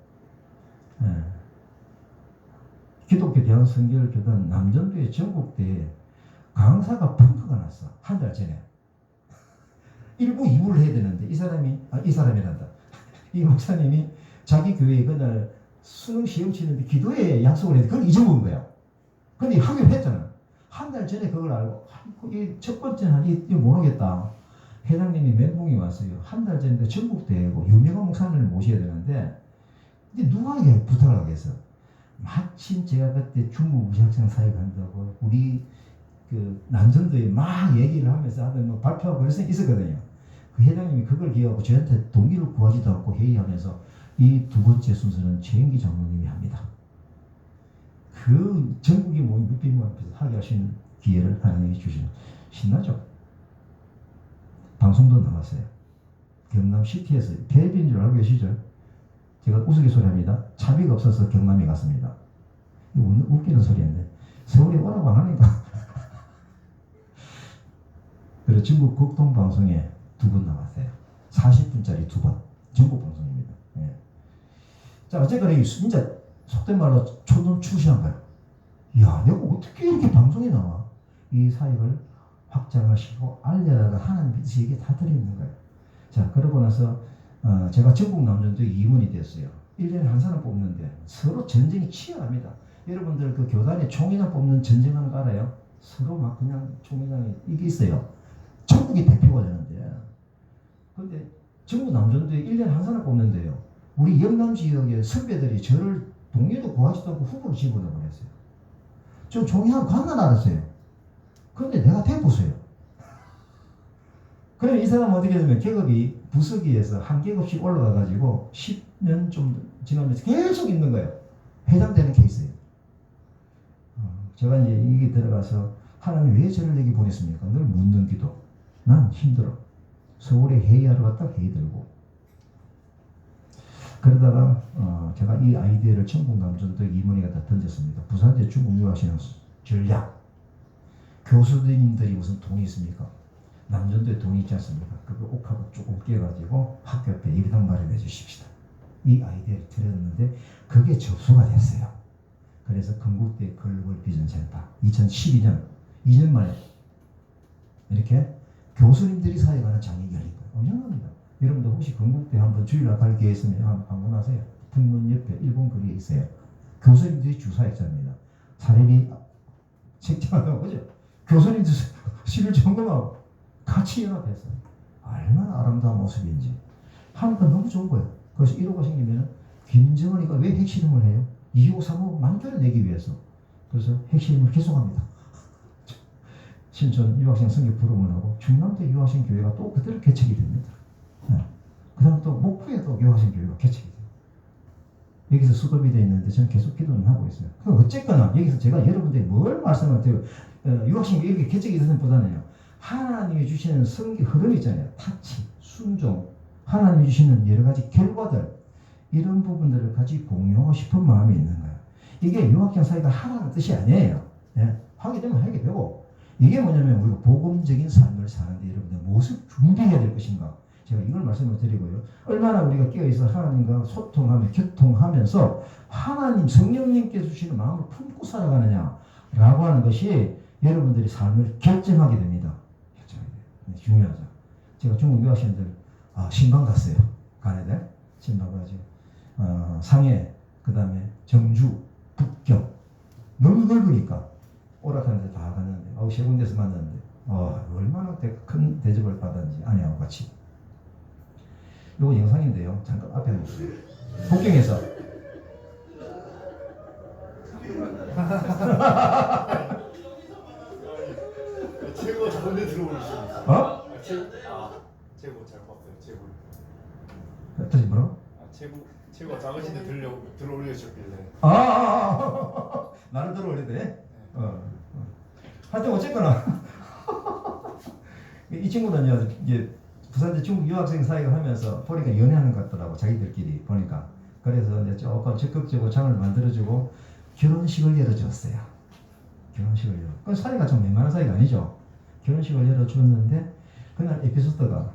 기독교 대한성결교단 남전도의 전국대회 강사가 펑크가 났어. 한 달 전에. 1부, 2부를 해야 되는데 이 사람이란다. 이 목사님이 자기 교회에 그날 수능 시험 치는데 기도회 약속을 했는데 그걸 잊어먹은 거야. 근데 하기로 했잖아. 한 달 전에 그걸 알고 이 첫 번째는 이거 모르겠다. 회장님이 멘붕이 왔어요. 한 달 전인데 전국대회고 유명한 목사님을 모셔야 되는데 근데 누가 이게 부탁을 하겠어. 마침 제가 그때 중국 무학생 사역한다고 우리 그 남전도에 막 얘기를 하면서 하던 뭐 발표하고 그래서 있었거든요. 그 회장님이 그걸 기억하고 저한테 동기를 구하지도 않고 회의하면서 이 두 번째 순서는 최인기 장로님이 합니다. 그 전국이 모인 묵비모 앞에서 하게 하신 기회를 하나님이 주시는 신나죠? 방송도 나왔어요. 경남시티에서 텔레비인 줄 알고 계시죠? 제가 우스갯소리 합니다. 차비가 없어서 경남에 갔습니다. 이거 웃기는 소리인데 서울에 오라고 안 하니까. 그래서 전국 극동방송에 2번 나왔어요. 40분짜리 2번. 전국 방송입니다. 예. 자, 어쨌거나 이게 진짜 속된 말로 초점 추시한 거예요. 야, 내가 어떻게 이렇게 방송에 나와? 이 사역을 확장하시고 알려라가 하나님 뜻이 이게 다 들어있는 거예요. 자, 그러고 나서 제가 전국 남전도에 임원이 됐어요. 1년에 한 사람 뽑는데 서로 전쟁이 치열합니다. 여러분들 그 교단에 총회장 뽑는 전쟁하는 거 알아요? 서로 막 그냥 총회장이 이게 있어요. 전국이 대표가 되는데 근데 전국 남전도에 1년에 한 사람 뽑는데요. 우리 영남 지역의 선배들이 저를 동료도 구하지도 않고 후보로 집어넣어버렸어요. 저 종이하고 갓난 알았어요. 그런데 내가 대부서요. 그러면 이 사람은 어떻게 되면 계급이 부서기에서 한 계급씩 올라가가지고 10년 좀 지나면서 계속 있는 거예요. 해당되는 케이스예요. 제가 이제 이게 들어가서 하나님 왜 저를 여기 보냈습니까? 늘 묻는 기도. 난 힘들어. 서울에 회의하러 갔다 회의 들고. 그러다가 제가 이 아이디어를 전국 남전도 이문희가 다 던졌습니다. 부산대 중국 유학생 전략. 교수님들이 무슨 돈이 있습니까? 남전도에 돈이 있지 않습니까? 그거 옥하고 조금 끼워가지고 학교 앞에 예비당 마련해 주십시다. 이 아이디어를 드렸는데 그게 접수가 됐어요. 그래서 건국대 글로벌 비전 센터 2012년 2년 만에 이렇게 교수님들이 사역하는 장이 열린 거예요. 엄청납니다. 여러분들 혹시 건국대 한번 주일날 갈 기회 있으면 한번 방문하세요. 북문 옆에 일본 거리에 있어요. 교수님들이 주사역자입니다. 사례비 책정하고 그죠? 교수님들 시를 점검하고 같이 연합해서 얼마나 아름다운 모습인지 하는 건 너무 좋은 거예요. 그래서 1호가 생기면 김정은이가 왜 핵실험을 해요? 2호, 3호 만들어내기 위해서. 그래서 핵실험을 계속합니다. 신촌 유학생 성교 프로그램을 하고 충남대 유학생 교회가 또 그대로 개척이 됩니다. 네. 그 다음 또 목포에 또 유학생 교회가 개척이 돼요. 여기서 수급이 되어 있는데 저는 계속 기도는 하고 있어요. 어쨌거나 여기서 제가 여러분들이 뭘 말씀을 드려요. 유학생 이렇게 개척이 되는 보다는요. 하나님이 주시는 성기 흐름 있잖아요. 타치, 순종, 하나님이 주시는 여러 가지 결과들 이런 부분들을 같이 공유하고 싶은 마음이 있는 거예요. 이게 유학생 사이가 하라는 뜻이 아니에요. 네. 하게 되면 하게 되고 이게 뭐냐면 우리가 복음적인 삶을 사는데 여러분들 무엇을 준비해야 될 것인가 제가 이걸 말씀을 드리고요. 얼마나 우리가 깨어있어 하나님과 소통하며 교통하면서 하나님 성령님께서 주시는 마음을 품고 살아가느냐 라고 하는 것이 여러분들이 삶을 결정하게 됩니다. 결정하게 돼요. 네, 중요하죠. 제가 중국 유학생들 신방 갔어요. 가네들 신방 가지고 상해 그 다음에 정주 북경 너무 넓으니까 오락하는 데 다 갔는데 세 군데서 만났는데 얼마나 큰 대접을 받았는지 아내하고 같이. 요거 영상인데요. 잠깐 앞에 한번 보세요. 북경에서 최고 좋은데 들어오셨습니다. 최고 잘 봤어요. 최고. 다시 뭐라고? 최고 작으신데 들어올리셨길래. 나를 들어올려 돼? 하여튼 어쨌거나 이 친구는요 이제 부산대 중국 유학생 사역을 하면서 보니까 연애하는 것 같더라고 자기들끼리 보니까. 그래서 이제 조금 적극적으로 장을 만들어주고 결혼식을 열어줬어요. 결혼식을 열어. 그 사이가 좀 웬만한 사이가 아니죠. 결혼식을 열어줬는데 그날 에피소드가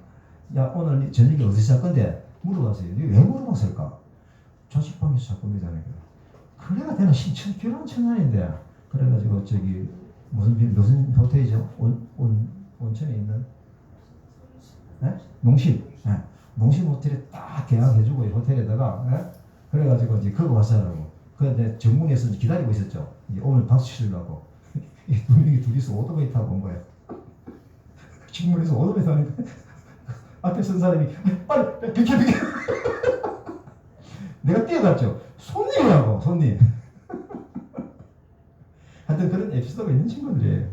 야 오늘 저녁에 어디서 잘 건데 물어봤어요. 왜 물어봤을까? 자취방에서 잘 겁니다. 그래가 되나 결혼 천안인데 그래가지고 저기 무슨 호텔이죠? 온천에 있는 농심 농심 호텔에 딱 계약해주고 호텔에다가 그래가지고 이제 그거 왔어라고. 그런데 정문에서 기다리고 있었죠. 이제 오늘 박수 치려고 이 두 명이 둘이서 오토바이 타고 온 거예요. 정문에서 오토바이 타니까 앞에 선 사람이 빨리 비켜 내가 뛰어갔죠. 손님이라고 손님. 하여튼 그런 에피소드가 있는 친구들이에요.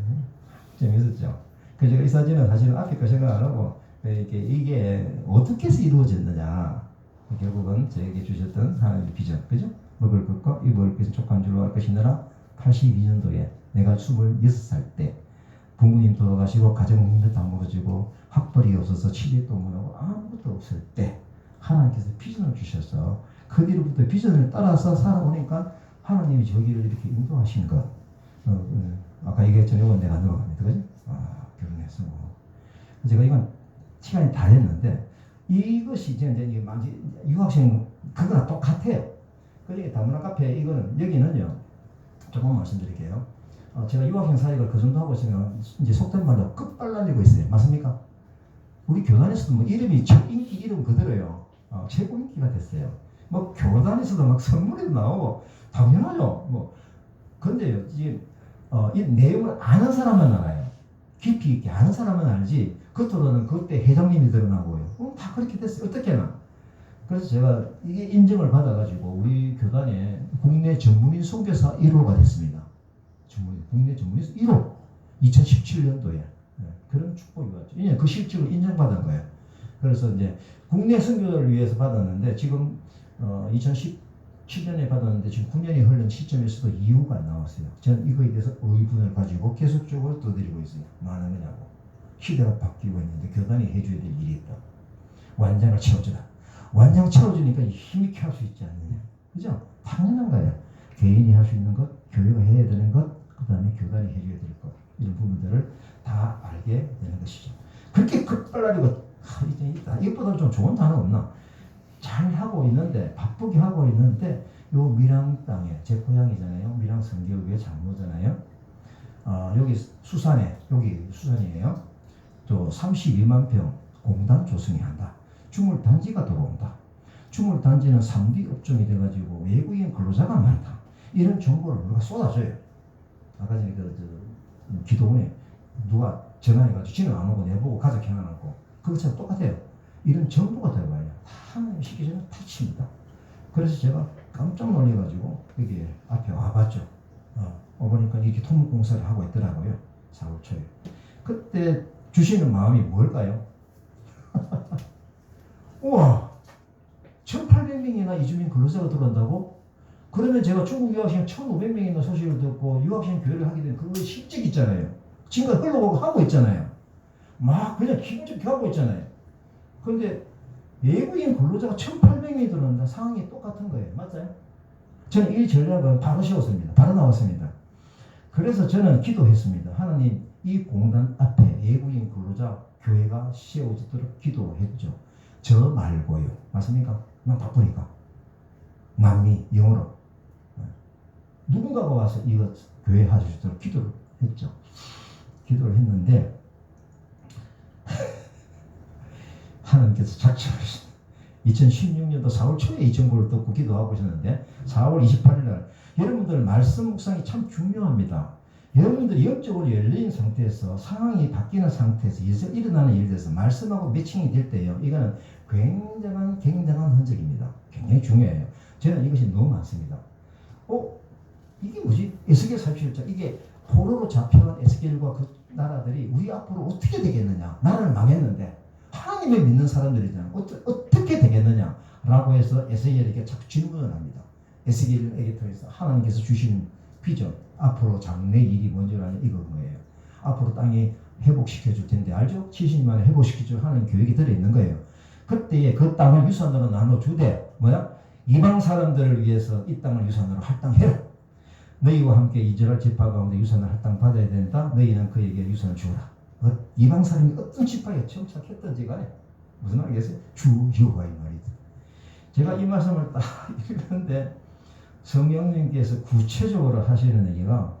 재밌었죠. 그래서 제가 이 사진은 사실은 앞에 거 생각 안 하고 이게 어떻게 해서 이루어졌느냐. 결국은 저에게 주셨던 하나님의 비전, 그죠? 먹을 것과 입을 것은 족한 줄로 할 것이니라. 82년도에 내가 26살 때 부모님 돌아가시고 가정도 다 무너지고 학벌이 없어서 취직도 못하고 아무것도 없을 때 하나님께서 비전을 주셔서 그 뒤로부터 비전을 따라서 살아오니까 하나님이 저기를 이렇게 인도하신 것. 아까 얘기했던 이건 내가 넘어갑니다. 그죠? 결혼해서 제가 이건 시간이 다 됐는데 이것이 이제 유학생 그거랑 똑같아요. 그러니까 다문화 카페 이거는 여기는요. 조금 말씀드릴게요. 제가 유학생 사역을 그 정도 하고 있으면 이제 속된 말로 끝발날리고 있어요. 맞습니까? 우리 교단에서도 뭐 이름이 첫 인기 이름 그대로요. 최고 인기가 됐어요. 뭐 교단에서도 막 선물이 나오고 당연하죠. 뭐 근데요 이게 이 내용을 아는 사람만 알아요. 깊이 있게 아는 사람은 알지 겉으로는 그때 회장님이 드러나고요. 다 그렇게 됐어요. 어떻게나 그래서 제가 이게 인정을 받아가지고 우리 교단에 국내 전문인 선교사 1호가 됐습니다. 국내 전문인 1호 2017년도에 그런 축복이 왔죠. 이제 그 실적을 인정받은 거예요. 그래서 이제 국내 선교를 위해서 받았는데 지금 2017년에 받았는데 지금 9년이 흐른 시점에서도 이유가 안 나왔어요. 저는 이거에 대해서 의문을 가지고 계속적으로 떠들이고 있어요. 뭐 하는 거냐고. 시대가 바뀌고 있는데 교단이 해줘야 될 일이 있다. 완장을 채워주라. 완장 채워주니까 힘이 켜할 수 있지 않느냐. 그죠? 당연한 거예요. 개인이 할 수 있는 것, 교회가 해야 되는 것, 그 다음에 교단이 해줘야 될 것. 이런 부분들을 다 알게 되는 것이죠. 그렇게 급발라리고 이것보다 좀 좋은 단어 없나? 잘 하고 있는데 바쁘게 하고 있는데 요 밀양 땅에 제 고향이잖아요. 밀양 성교교회 장로잖아요. 여기 수산에 여기 수산이에요. 또 32만 평 공단 조성이 한다. 주물단지가 들어온다. 주물단지는 3D 업종이 돼가지고 외국인 근로자가 많다. 이런 정보를 우리가 쏟아줘요. 아까 전에 기도원에 누가 전화해가지고 지는 안 오고 내보고 가자 해놔놓고 그것처럼 똑같아요. 이런 정보가 들어가요. 다 시기 전에 다 칩니다. 그래서 제가 깜짝 놀래가지고 여기 앞에 와봤죠. 보니까 이렇게 토목공사를 하고 있더라고요. 4월 초에. 그때 주시는 마음이 뭘까요? 우와, 1,800명이나 이주민 근로자가 들어간다고? 그러면 제가 중국 유학생 1,500명이나 소식을 듣고 유학생 교회를 하게 된 그 실적 있잖아요. 지금까지 흘러가고 하고 있잖아요. 막 그냥 기분 좋게 하고 있잖아요. 그런데 외국인 근로자가 1,800명이 들어온다. 상황이 똑같은 거예요. 맞아요? 저는 이 전략을 바로 세웠습니다. 바로 나왔습니다. 그래서 저는 기도했습니다. 하나님, 이 공단 앞에 외국인 근로자 교회가 세워지도록 기도했죠. 저 말고요. 맞습니까? 난 바쁘니까. 남미 영어로. 누군가가 와서 이거 교회 하시도록 기도를 했죠. 기도를 했는데 하나님께서 작정하셨습니다. 2016년도 4월 초에 이 정보를 듣고 기도하고 계셨는데 4월 28일 날 여러분들 말씀 묵상이 참 중요합니다. 여러분들이 영적으로 열린 상태에서 상황이 바뀌는 상태에서 일어나는 일들에서 말씀하고 매칭이 될 때요. 이거는 굉장한 흔적입니다. 굉장히 중요해요. 저는 이것이 너무 많습니다. 이게 뭐지? 에스겔 47장. 이게 포로로 잡혀간 에스겔과 그 나라들이 우리 앞으로 어떻게 되겠느냐. 나라를 망했는데 하나님을 믿는 사람들이잖아요. 어떻게 되겠느냐 라고 해서 에스겔에게 자꾸 질문을 합니다. 에스겔에게 통해서 하나님께서 주신 비전, 앞으로 장래 일이 뭔지 아냐 이건 거예요. 앞으로 땅이 회복시켜 줄 텐데 알죠? 70년 만에 회복시켜 줄 하나님 계획이 들어있는 거예요. 그때에 그 땅을 유산으로 나눠주되 이방 사람들을 위해서 이 땅을 유산으로 할당해라. 너희와 함께 이스라엘 지파 가운데 유산을 할당받아야 된다. 너희는 그에게 유산을 주어라. 이방 사람이 어떤 지파에 정착했던지 간에 무슨 말이겠어요? 주 여호와의 말이다. 제가 이 말씀을 딱 읽었는데 성령님께서 구체적으로 하시는 얘기가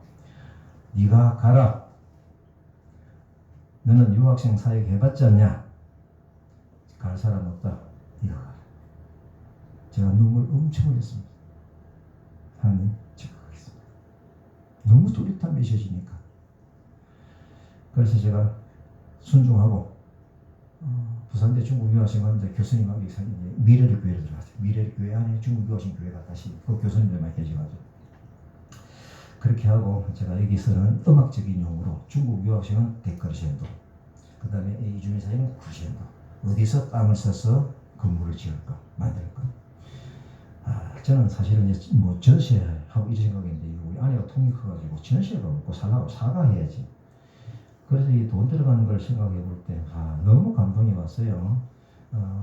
네가 가라. 너는 유학생 사역 해봤지 않냐? 갈 사람 없다. 네가 가라. 제가 눈물 엄청 흘렸습니다. 하나님 제가 가겠습니다. 너무 또렷한 메시지니까. 그래서 제가 순종하고 부산대 중국 유학생 왔는데 교수님하고 미래리 교회를 들어갔어요. 미래리 교회 안에 중국 유학생 교회가 다시 그 교수님들만 계셔가지고 그렇게 하고 제가 여기서는 음악적인 용어로 중국 유학생은 데커르시엔도, 그 다음에 이주민 사회는 쿠시엔도, 어디서 땅을 사서 건물을 지을까 만들까. 저는 사실은 이제 뭐 전시하고 이 생각인데 우리 아내가 통이 커가지고 전시회가 먹고 살라고 사과해야지. 그래서 이 돈 들어가는 걸 생각해 볼 때 너무 감동이 왔어요.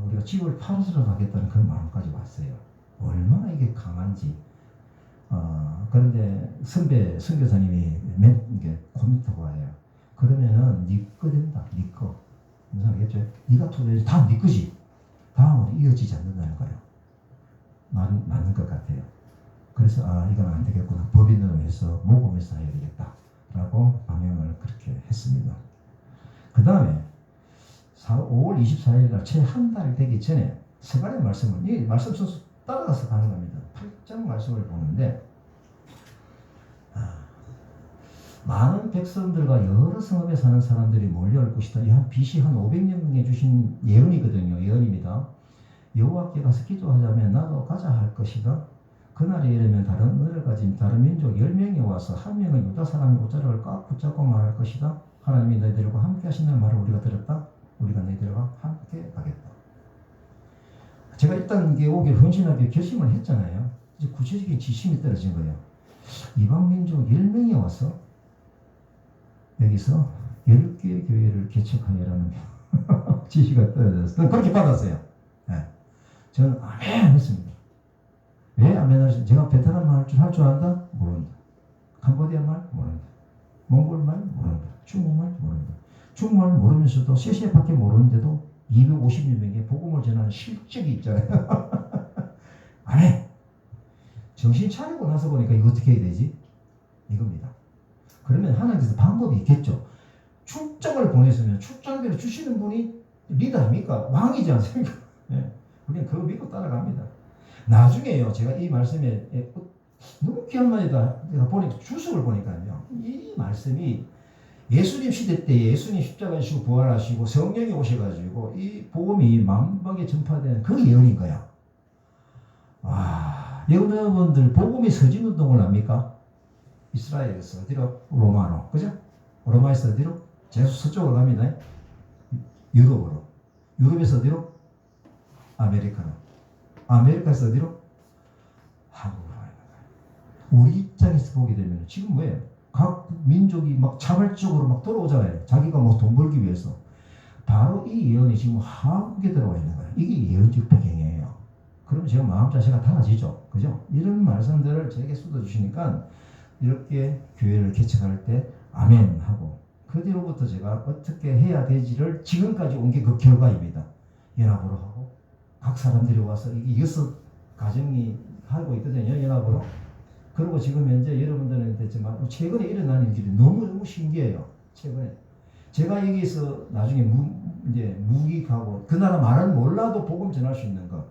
우리가 집을 팔아서 가겠다는 그런 마음까지 왔어요. 얼마나 이게 강한지. 그런데 선교사님이 이게 코멘트가 와요. 그러면은 네 거 된다. 네 거. 무슨 말이겠죠? 네가 투자해서 다 네 거지. 다음으로 이어지지 않는다는 거예요. 맞는 것 같아요. 그래서 이건 안 되겠구나. 법인으로 해서 모금해서 해야 되겠다. 라고 방향을 그렇게 했습니다. 그 다음에 5월 24일 날 채 한 달 되기 전에 서간의 말씀을 이 말씀 순서 따라가서 가는 겁니다. 8장 말씀을 보는데 많은 백성들과 여러 성읍에 사는 사람들이 몰려올 것이다. 이 한 BC 한 500년경에 주신 예언이거든요. 예언입니다. 여호와께 가서 기도하자면 나도 가자 할 것이다. 그날이 이르면 다른 은혜를 가진 다른 민족 10명이 와서 한 명은 유다 사람의 옷자락을 꽉 붙잡고 말할 것이다. 하나님이 너희들과 함께 하신다는 말을 우리가 들었다. 우리가 너희들과 함께 가겠다. 제가 일단 이게 오길 헌신하게 결심을 했잖아요. 이제 구체적인 지침이 떨어진 거예요. 이방 민족 10명이 와서 여기서 10개의 교회를 개척하여라는 지시가 떨어졌어요. 그렇게 받았어요. 네. 저는 아멘 했습니다. 왜 아멘 하시죠? 제가 베트남 말 할 줄 안다? 모른다. 캄보디아 말? 모른다. 몽골 말? 모른다. 중국말? 모른다. 중국말 모르면서도 세세밖에 모르는데도 250여 명의 복음을 전하는 실적이 있잖아요. 아멘! 정신 차리고 나서 보니까 이거 어떻게 해야 되지? 이겁니다. 그러면 하나님께서 방법이 있겠죠. 출장을 보냈으면 출장비를 주시는 분이 리더 아닙니까? 왕이지 않습니까? 예. 우리는 그거 믿고 따라갑니다. 나중에요, 제가 이 말씀에 너무 귀한 말이다. 제가 보니까 주석을 보니까요, 이 말씀이 예수님 시대 때 예수님 십자가 지시고 부활하시고 성령이 오셔가지고 이 복음이 만방에 전파되는 그 예언인 거야. 와, 여러분들 복음이 서진 운동을 합니까? 이스라엘에서 어디로? 로마로, 그죠? 로마에서 어디로? 제수 서쪽으로 갑니다. 유럽으로. 유럽에서 어디로? 아메리카로. 아메리카에서 어디로? 한국으로 가는 거예요. 우리 입장에서 보게 되면 지금 뭐예요? 각 민족이 막 자발적으로 막 들어오잖아요. 자기가 뭐 돈 벌기 위해서. 바로 이 예언이 지금 한국에 들어와 있는 거예요. 이게 예언적 배경이에요. 그럼 제가 마음 자세가 달라지죠. 그죠? 이런 말씀들을 제게 쏟아주시니까 이렇게 교회를 개척할 때 아멘 하고 그 뒤로부터 제가 어떻게 해야 되지를 지금까지 온 게 그 결과입니다. 연합으로 하고 각 사람들이 와서 이게 6 가정이 하고 있거든요. 연합으로. 그리고 지금 현재 여러분들은 됐지만 최근에 일어나는 일들이 너무너무 신기해요. 최근에. 제가 여기서 나중에 이제 무기하고 그 나라 말은 몰라도 복음 전할 수 있는 것.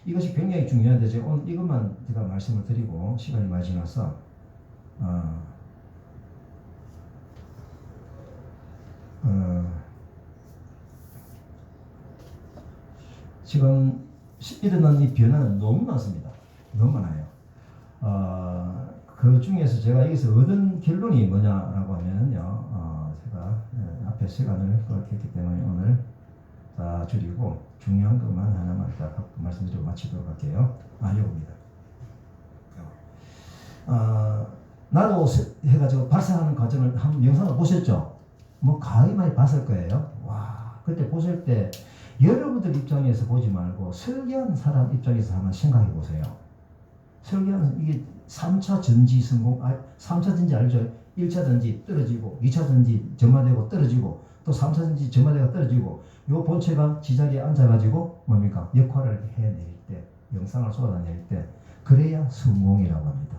이것이 굉장히 중요한데 제가 오늘 이것만 제가 말씀을 드리고 시간이 많이 지나서 지금 일어난 이 변화는 너무 많습니다. 너무 많아요. 그 중에서 제가 여기서 얻은 결론이 뭐냐라고 하면요, 제가 앞에 시간을 그렇게 했기 때문에 오늘 다 줄이고 중요한 것만 하나만 딱 말씀드리고 마치도록 할게요. 아니옵니다. 나도 해가지고 발사하는 과정을 한 영상을 보셨죠? 뭐 가히 많이 봤을 거예요. 와, 그때 보실 때 여러분들 입장에서 보지 말고 설계한 사람 입장에서 한번 생각해 보세요. 설계하는 이게 3차 전지 성공, 3차 전지 알죠? 1차 전지 떨어지고 2차 전지 점화되고 떨어지고 또 3차 전지 점화되고 떨어지고 요 본체가 지자리에 앉아가지고 뭡니까? 역할을 해낼 때, 영상을 쏟아낼 때 그래야 성공이라고 합니다.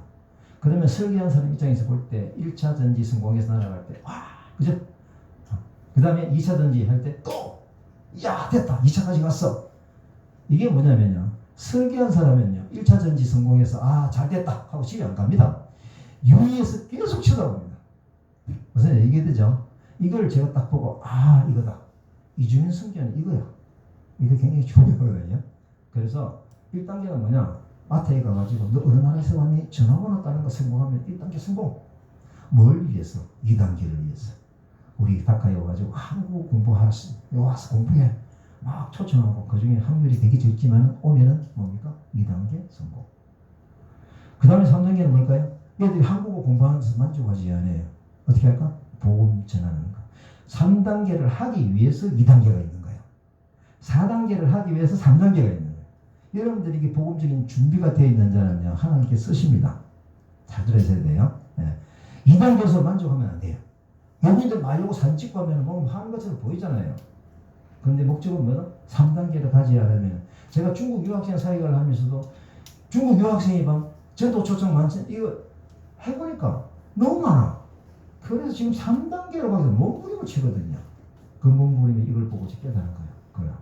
그러면 설계한 사람 입장에서 볼 때 1차 전지 성공해서 날아갈 때 와, 그죠? 그 다음에 2차 전지 할 때 또 야, 됐다. 2차까지 갔어. 이게 뭐냐면요, 설계한 사람은요 1차 전지 성공해서 잘 됐다 하고 집에 안 갑니다. 위에서 계속 쳐다봅니다. 무슨 얘기 되죠? 이걸 제가 딱 보고 이거다. 이주민 성견은 이거야. 이게 굉장히 중요하거든요. 그래서 1단계는 뭐냐, 마트에 가가지고 너 어느 나라에서 왔니? 전화번호 따는 거 성공하면 1단계 성공. 뭘 위해서? 2단계를 위해서. 우리 닭가에 와가지고 한국 공부하시 와서 공부해. 막 초청하고 그 중에 확률이 되게 적지만 오면은 뭡니까? 2단계 성공. 그 다음에 3단계는 뭘까요? 얘들이 한국어 공부하면서 만족하지 않아요. 어떻게 할까? 복음 전하는 거. 3단계를 하기 위해서 2단계가 있는 거예요. 4단계를 하기 위해서 3단계가 있는 거예요. 여러분들이 이게 복음적인 준비가 되어 있는 자는요, 하나님께 쓰십니다. 잘 들으셔야 돼요. 2단계에서 만족하면 안 돼요. 여러분들 말려고 사진 찍고 하면 뭐 하는 것처럼 보이잖아요. 그런데 목적은 뭐다? 3단계를 가져야하면, 제가 중국 유학생 사역을 하면서도 중국 유학생이 막 전도 초청 많지, 이거 해보니까 너무 많아. 그래서 지금 3단계로 가서 몸부림을 치거든요. 그 몸부림이 이걸 보고 깨달은 거야.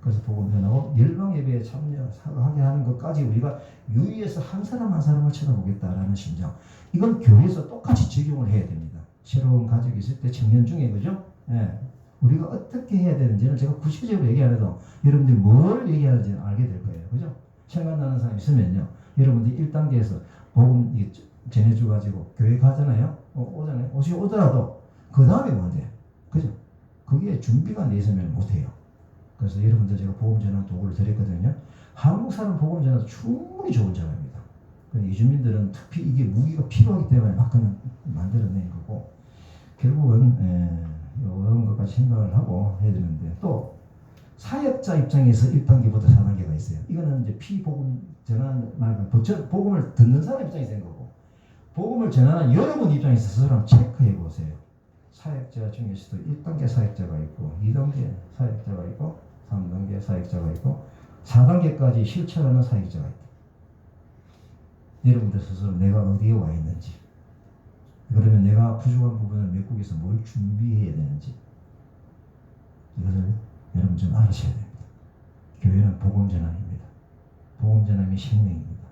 그래서 복음 전하고 열방 예배에 참여하게 하는 것까지 우리가 유의해서 한 사람 한 사람을 쳐다보겠다라는 심정. 이건 교회에서 똑같이 적용을 해야 됩니다. 새로운 가족이 있을 때 청년 중에, 그죠? 예. 우리가 어떻게 해야 되는지는 제가 구체적으로 얘기 안 해도 여러분들이 뭘 얘기하는지는 알게 될 거예요. 그죠? 생각나는 사람이 있으면요. 여러분들이 1단계에서 복음 이게 전해줘가지고 교회 가잖아요. 오잖아요. 오더라도 그 다음에 뭔데? 그죠? 그게 준비가 안 돼 있으면 못해요. 그래서 여러분들 제가 복음 전환 도구를 드렸거든요. 한국 사람 복음 전환도 충분히 좋은 전화입니다. 이주민들은 특히 이게 무기가 필요하기 때문에 막 그냥 만들어낸 거고 결국은 이런 것까지 생각을 하고 해야 되는데 또 사역자 입장에서 1단계부터 4단계가 있어요. 이거는 이제 피복음 전환 말고 복음을 듣는 사람 입장에서 된 거고 복음을 전하는 여러분 입장에서 스스로 한번 체크해 보세요. 사역자 중에서도 1단계 사역자가 있고 2단계 사역자가 있고 3단계 사역자가 있고 4단계까지 실천하는 사역자가 있다. 여러분들 스스로 내가 어디에 와 있는지 그러면 내가 부족한 부분을 메꾸기 위해서 뭘 준비해야 되는지 이것을 여러분 좀 알으셔야 됩니다. 교회는 복음 전환입니다. 복음 전환이 생명입니다.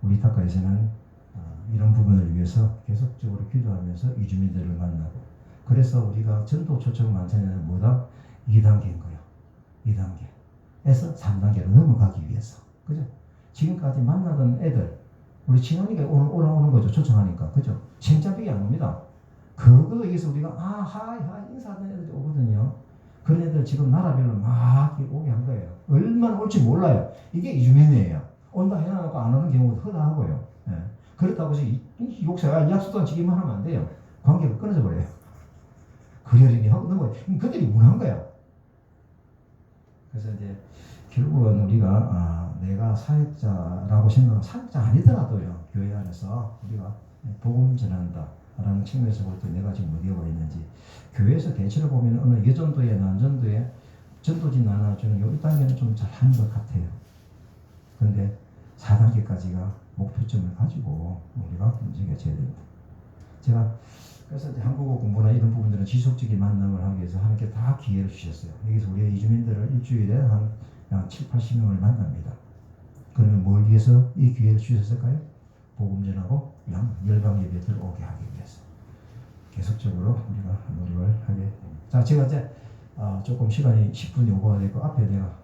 우리 탁가에서는 이런 부분을 위해서 계속적으로 기도하면서 이주민들을 만나고 그래서 우리가 전도 초청 만찬에는 뭐다? 2단계인 거예요. 2단계에서 3단계로 넘어가기 위해서 그죠? 지금까지 만나던 애들 우리 친하니까 오는 거죠. 초청하니까 그죠? 생짜배기 안 옵니다. 그거 위해서 우리가 하이 인사하는 애들이 오거든요. 그런 애들 지금 나라별로 막 오게 한 거예요. 얼마나 올지 몰라요. 이게 이주민이에요. 온다 해놔놓고 안 오는 경우도 흔하고요. 예. 그렇다고 해서 욕사가 약속도 지기만 하면 안 돼요. 관계가 끊어져 버려요. 그러려니 하고 넘어요. 그들이 무능한 거예요. 그래서 이제 결국은 우리가 내가 사역자라고 생각하면 사역자 아니더라도요. 교회 안에서 우리가 복음 전한다. 라는 측면에서 볼 때 내가 지금 어디에 와 있는지 교회에서 대체로 보면 어느 여전도에 난전도에 전도진 나눠주는 요 1단계는 좀 잘하는 것 같아요. 그런데 4단계까지가 목표점을 가지고 우리가 움직여져야 됩니다. 제가 그래서 이제 한국어 공부나 이런 부분들은 지속적인 만남을 하기 위해서 하나님께 다 기회를 주셨어요. 여기서 우리 이주민들을 일주일에 한 7, 80명을 만납니다. 그러면 뭘 위해서 이 기회를 주셨을까요? 복음 전하고 열방 예배 들어오게 하기 위해서 계속적으로 우리가 노력을 하게 됩니다. 자, 제가 이제 조금 시간이 10분 요구가 되고 앞에 내가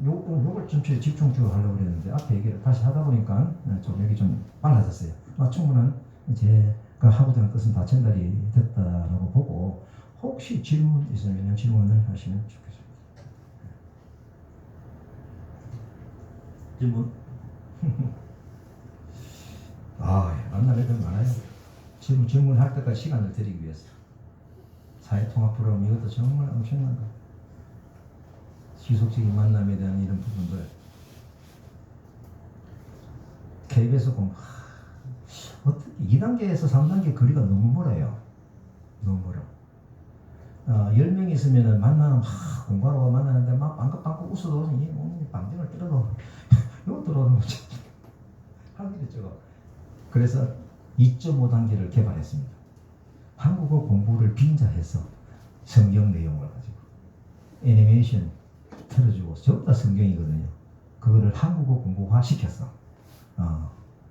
요걸 좀 집중적으로 하려고 그랬는데 앞에 얘기를 다시 하다 보니까 좀 여기 좀 빨라졌어요. 충분한 제가 하고자 하는 뜻은 다 전달이 됐다라고 보고 혹시 질문 있으면 질문을 하시면 좋겠습니다. 질문? 만난 애들 많아요. 질문할 때까지 시간을 드리기 위해서. 사회통합 프로그램 이것도 정말 엄청난 거. 지속적인 만남에 대한 이런 부분들. KBS 공부. 어떻게 2단계에서 3단계 거리가 너무 멀어요. 너무 멀어. 10명 있으면은 만나면 공부하러 만나는데 막 빵긋빵긋 웃어도 이 몸이 방정을 떨어도 이거 들어오는 거죠. 하기 됐죠. 그래서 2.5단계를 개발했습니다. 한국어 공부를 빙자해서 성경 내용을 가지고 애니메이션 틀어주고 전부 다 성경이거든요. 그거를 한국어 공부화 시켰어.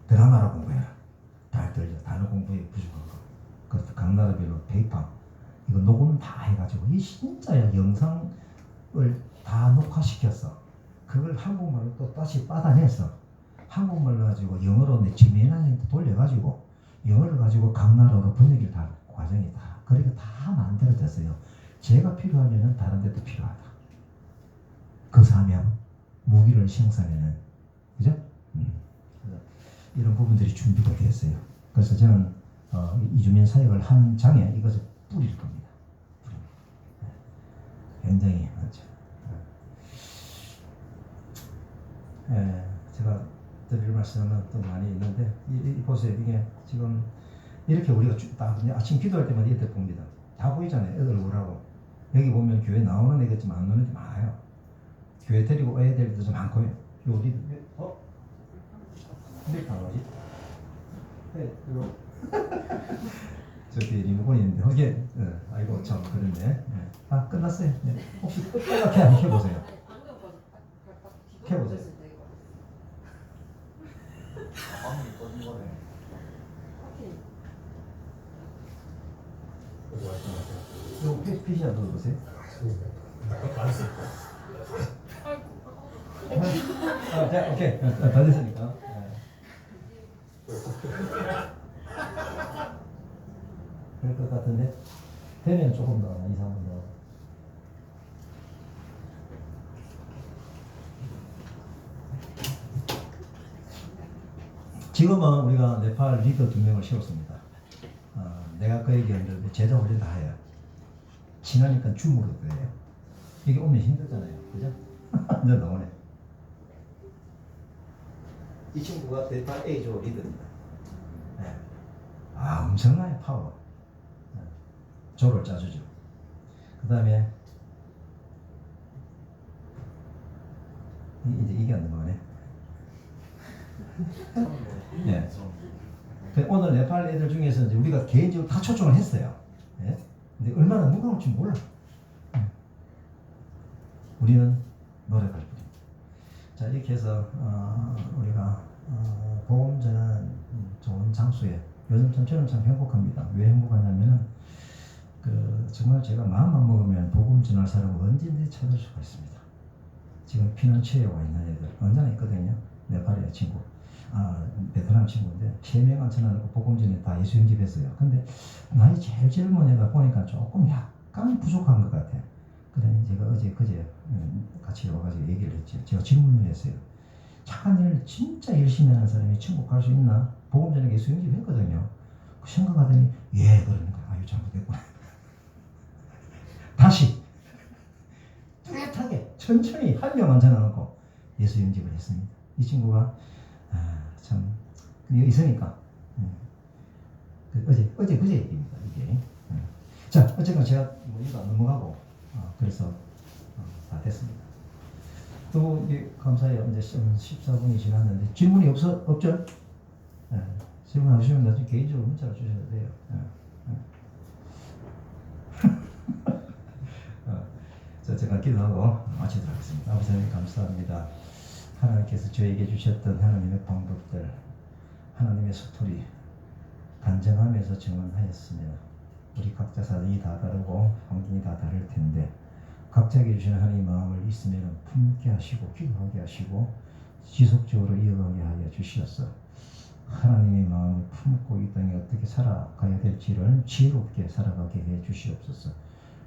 드라마로 공부해라. 다 들려. 단어 공부에 부족한 거. 그래서 각 나라별로 페이퍼 이거 녹음 다 해가지고 이 진짜야 영상을 다 녹화시켰어. 그걸 한국말로 또 다시 받아냈어. 한국말로 가지고 영어로 내 지메인한테 돌려가지고 영어를 가지고 각 나라로 번역을 다 과정이 다 그렇게 다 만들어졌어요. 제가 필요하면은 다른 데도 필요하다. 그 사명 무기를 생산해는 그죠? 이런 부분들이 준비가 됐어요. 그래서 저는 이주민 사역을 하는 장에 이것을 뿌릴 겁니다. 굉장히 많죠. 제가 드릴 말씀은 또 많이 있는데 보세요. 이게 지금 이렇게 우리가 딱 아침 기도할 때마다 이때 봅니다. 다 보이잖아요. 애들 오라고. 여기 보면 교회 나오는 애겠지만 안 오는 애 많아요. 교회 데리고 와야 될 때도 좀 많고요. 여기 왜 나오지? 네, 이거 저 뒤에 리모컨이 있는데 이게 아이고 참 그런데 끝났어요. 네. 혹시 끝까지 한번 켜보세요. 켜보세요. 방금 꺼진 거네. 그거 하신 것 같아요. 요 PC 한번 넣어보세요. 자, 오케이. 다 됐으니까. 그럴 것 같은데 되면 조금 더 2, 3분 더. 지금은 우리가 네팔 리더 2명을 세웠습니다. 내가 그 얘기하는데 제자 훈련 다 해요. 지나니까 줌으로 돼요. 이게 오면 힘들잖아요. 그죠? 이제 나오네. 이 친구가 네팔 A조 리더입니다. 네. 엄청나게 파워. 네. 조를 짜주죠. 그 다음에 이제 이게 안 넘어가네. 네. 오늘 네팔 애들 중에서 이제 우리가 개인적으로 다 초청을 했어요. 네? 근데 얼마나 무거울지 몰라. 우리는 노력할 뿐입니다. 자, 이렇게 해서 우리가 복음 전하는 좋은 장소에 요즘 저는 참 행복합니다. 왜 행복하냐면은 정말 제가 마음만 먹으면 복음 전할 사람을 언제든지 찾을 수가 있습니다. 지금 피난처에 와 있는 애들 언제나 있거든요. 네팔의 친구, 베트남 친구인데 3명 전하는 복음 전에 다 예수 영접했어요. 근데 나이 제일 젊은 애가 보니까 조금 약간 부족한 것 같아. 그래 제가 그제 같이 와가지고 얘기를 했죠. 제가 질문을 했어요. 착한 일을 진짜 열심히 하는 사람이 천국 갈 수 있나? 복음 전에 예수 영접했거든요. 생각하더니 그러니까 아유 잘못했구나. 다시 뚜렷하게 천천히 한 명만 전화놓고 예수 영접을 했습니다. 이 친구가 참 있으니까 어제 그제 얘기입니다. 이게 자 어쨌건 제가 이거 안 넘어가고 그래서 다 됐습니다. 또 이제 감사해요. 이제 14분이 지났는데 질문이 없죠? 네. 질문하시면 나중에 개인적으로 문자로 주셔도 돼요. 자, 제가 기도하고 마치도록 하겠습니다. 아버지 하나님 감사합니다. 하나님께서 저에게 주셨던 하나님의 방법들, 하나님의 스토리 간증하면서 증언하였으며 우리 각자 사정이 다 다르고 환경이 다 다를 텐데 각자에게 주시는 하나님의 마음을 있으면 품게 하시고 기도하게 하시고 지속적으로 이어가게 하여 주시옵소서. 하나님의 마음을 품고 이 땅에 어떻게 살아가야 될지를 지혜롭게 살아가게 해 주시옵소서.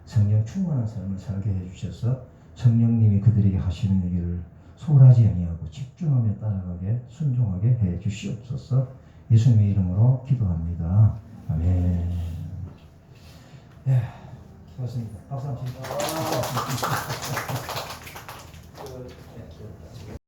성령 충만한 삶을 살게 해 주셔서 성령님이 그들에게 하시는 얘기를 소홀하지 아니하고 집중하며 따라가게 순종하게 해 주시옵소서. 예수님의 이름으로 기도합니다. 아멘. 예, 수고하셨습니다. 박수 한번 치시죠.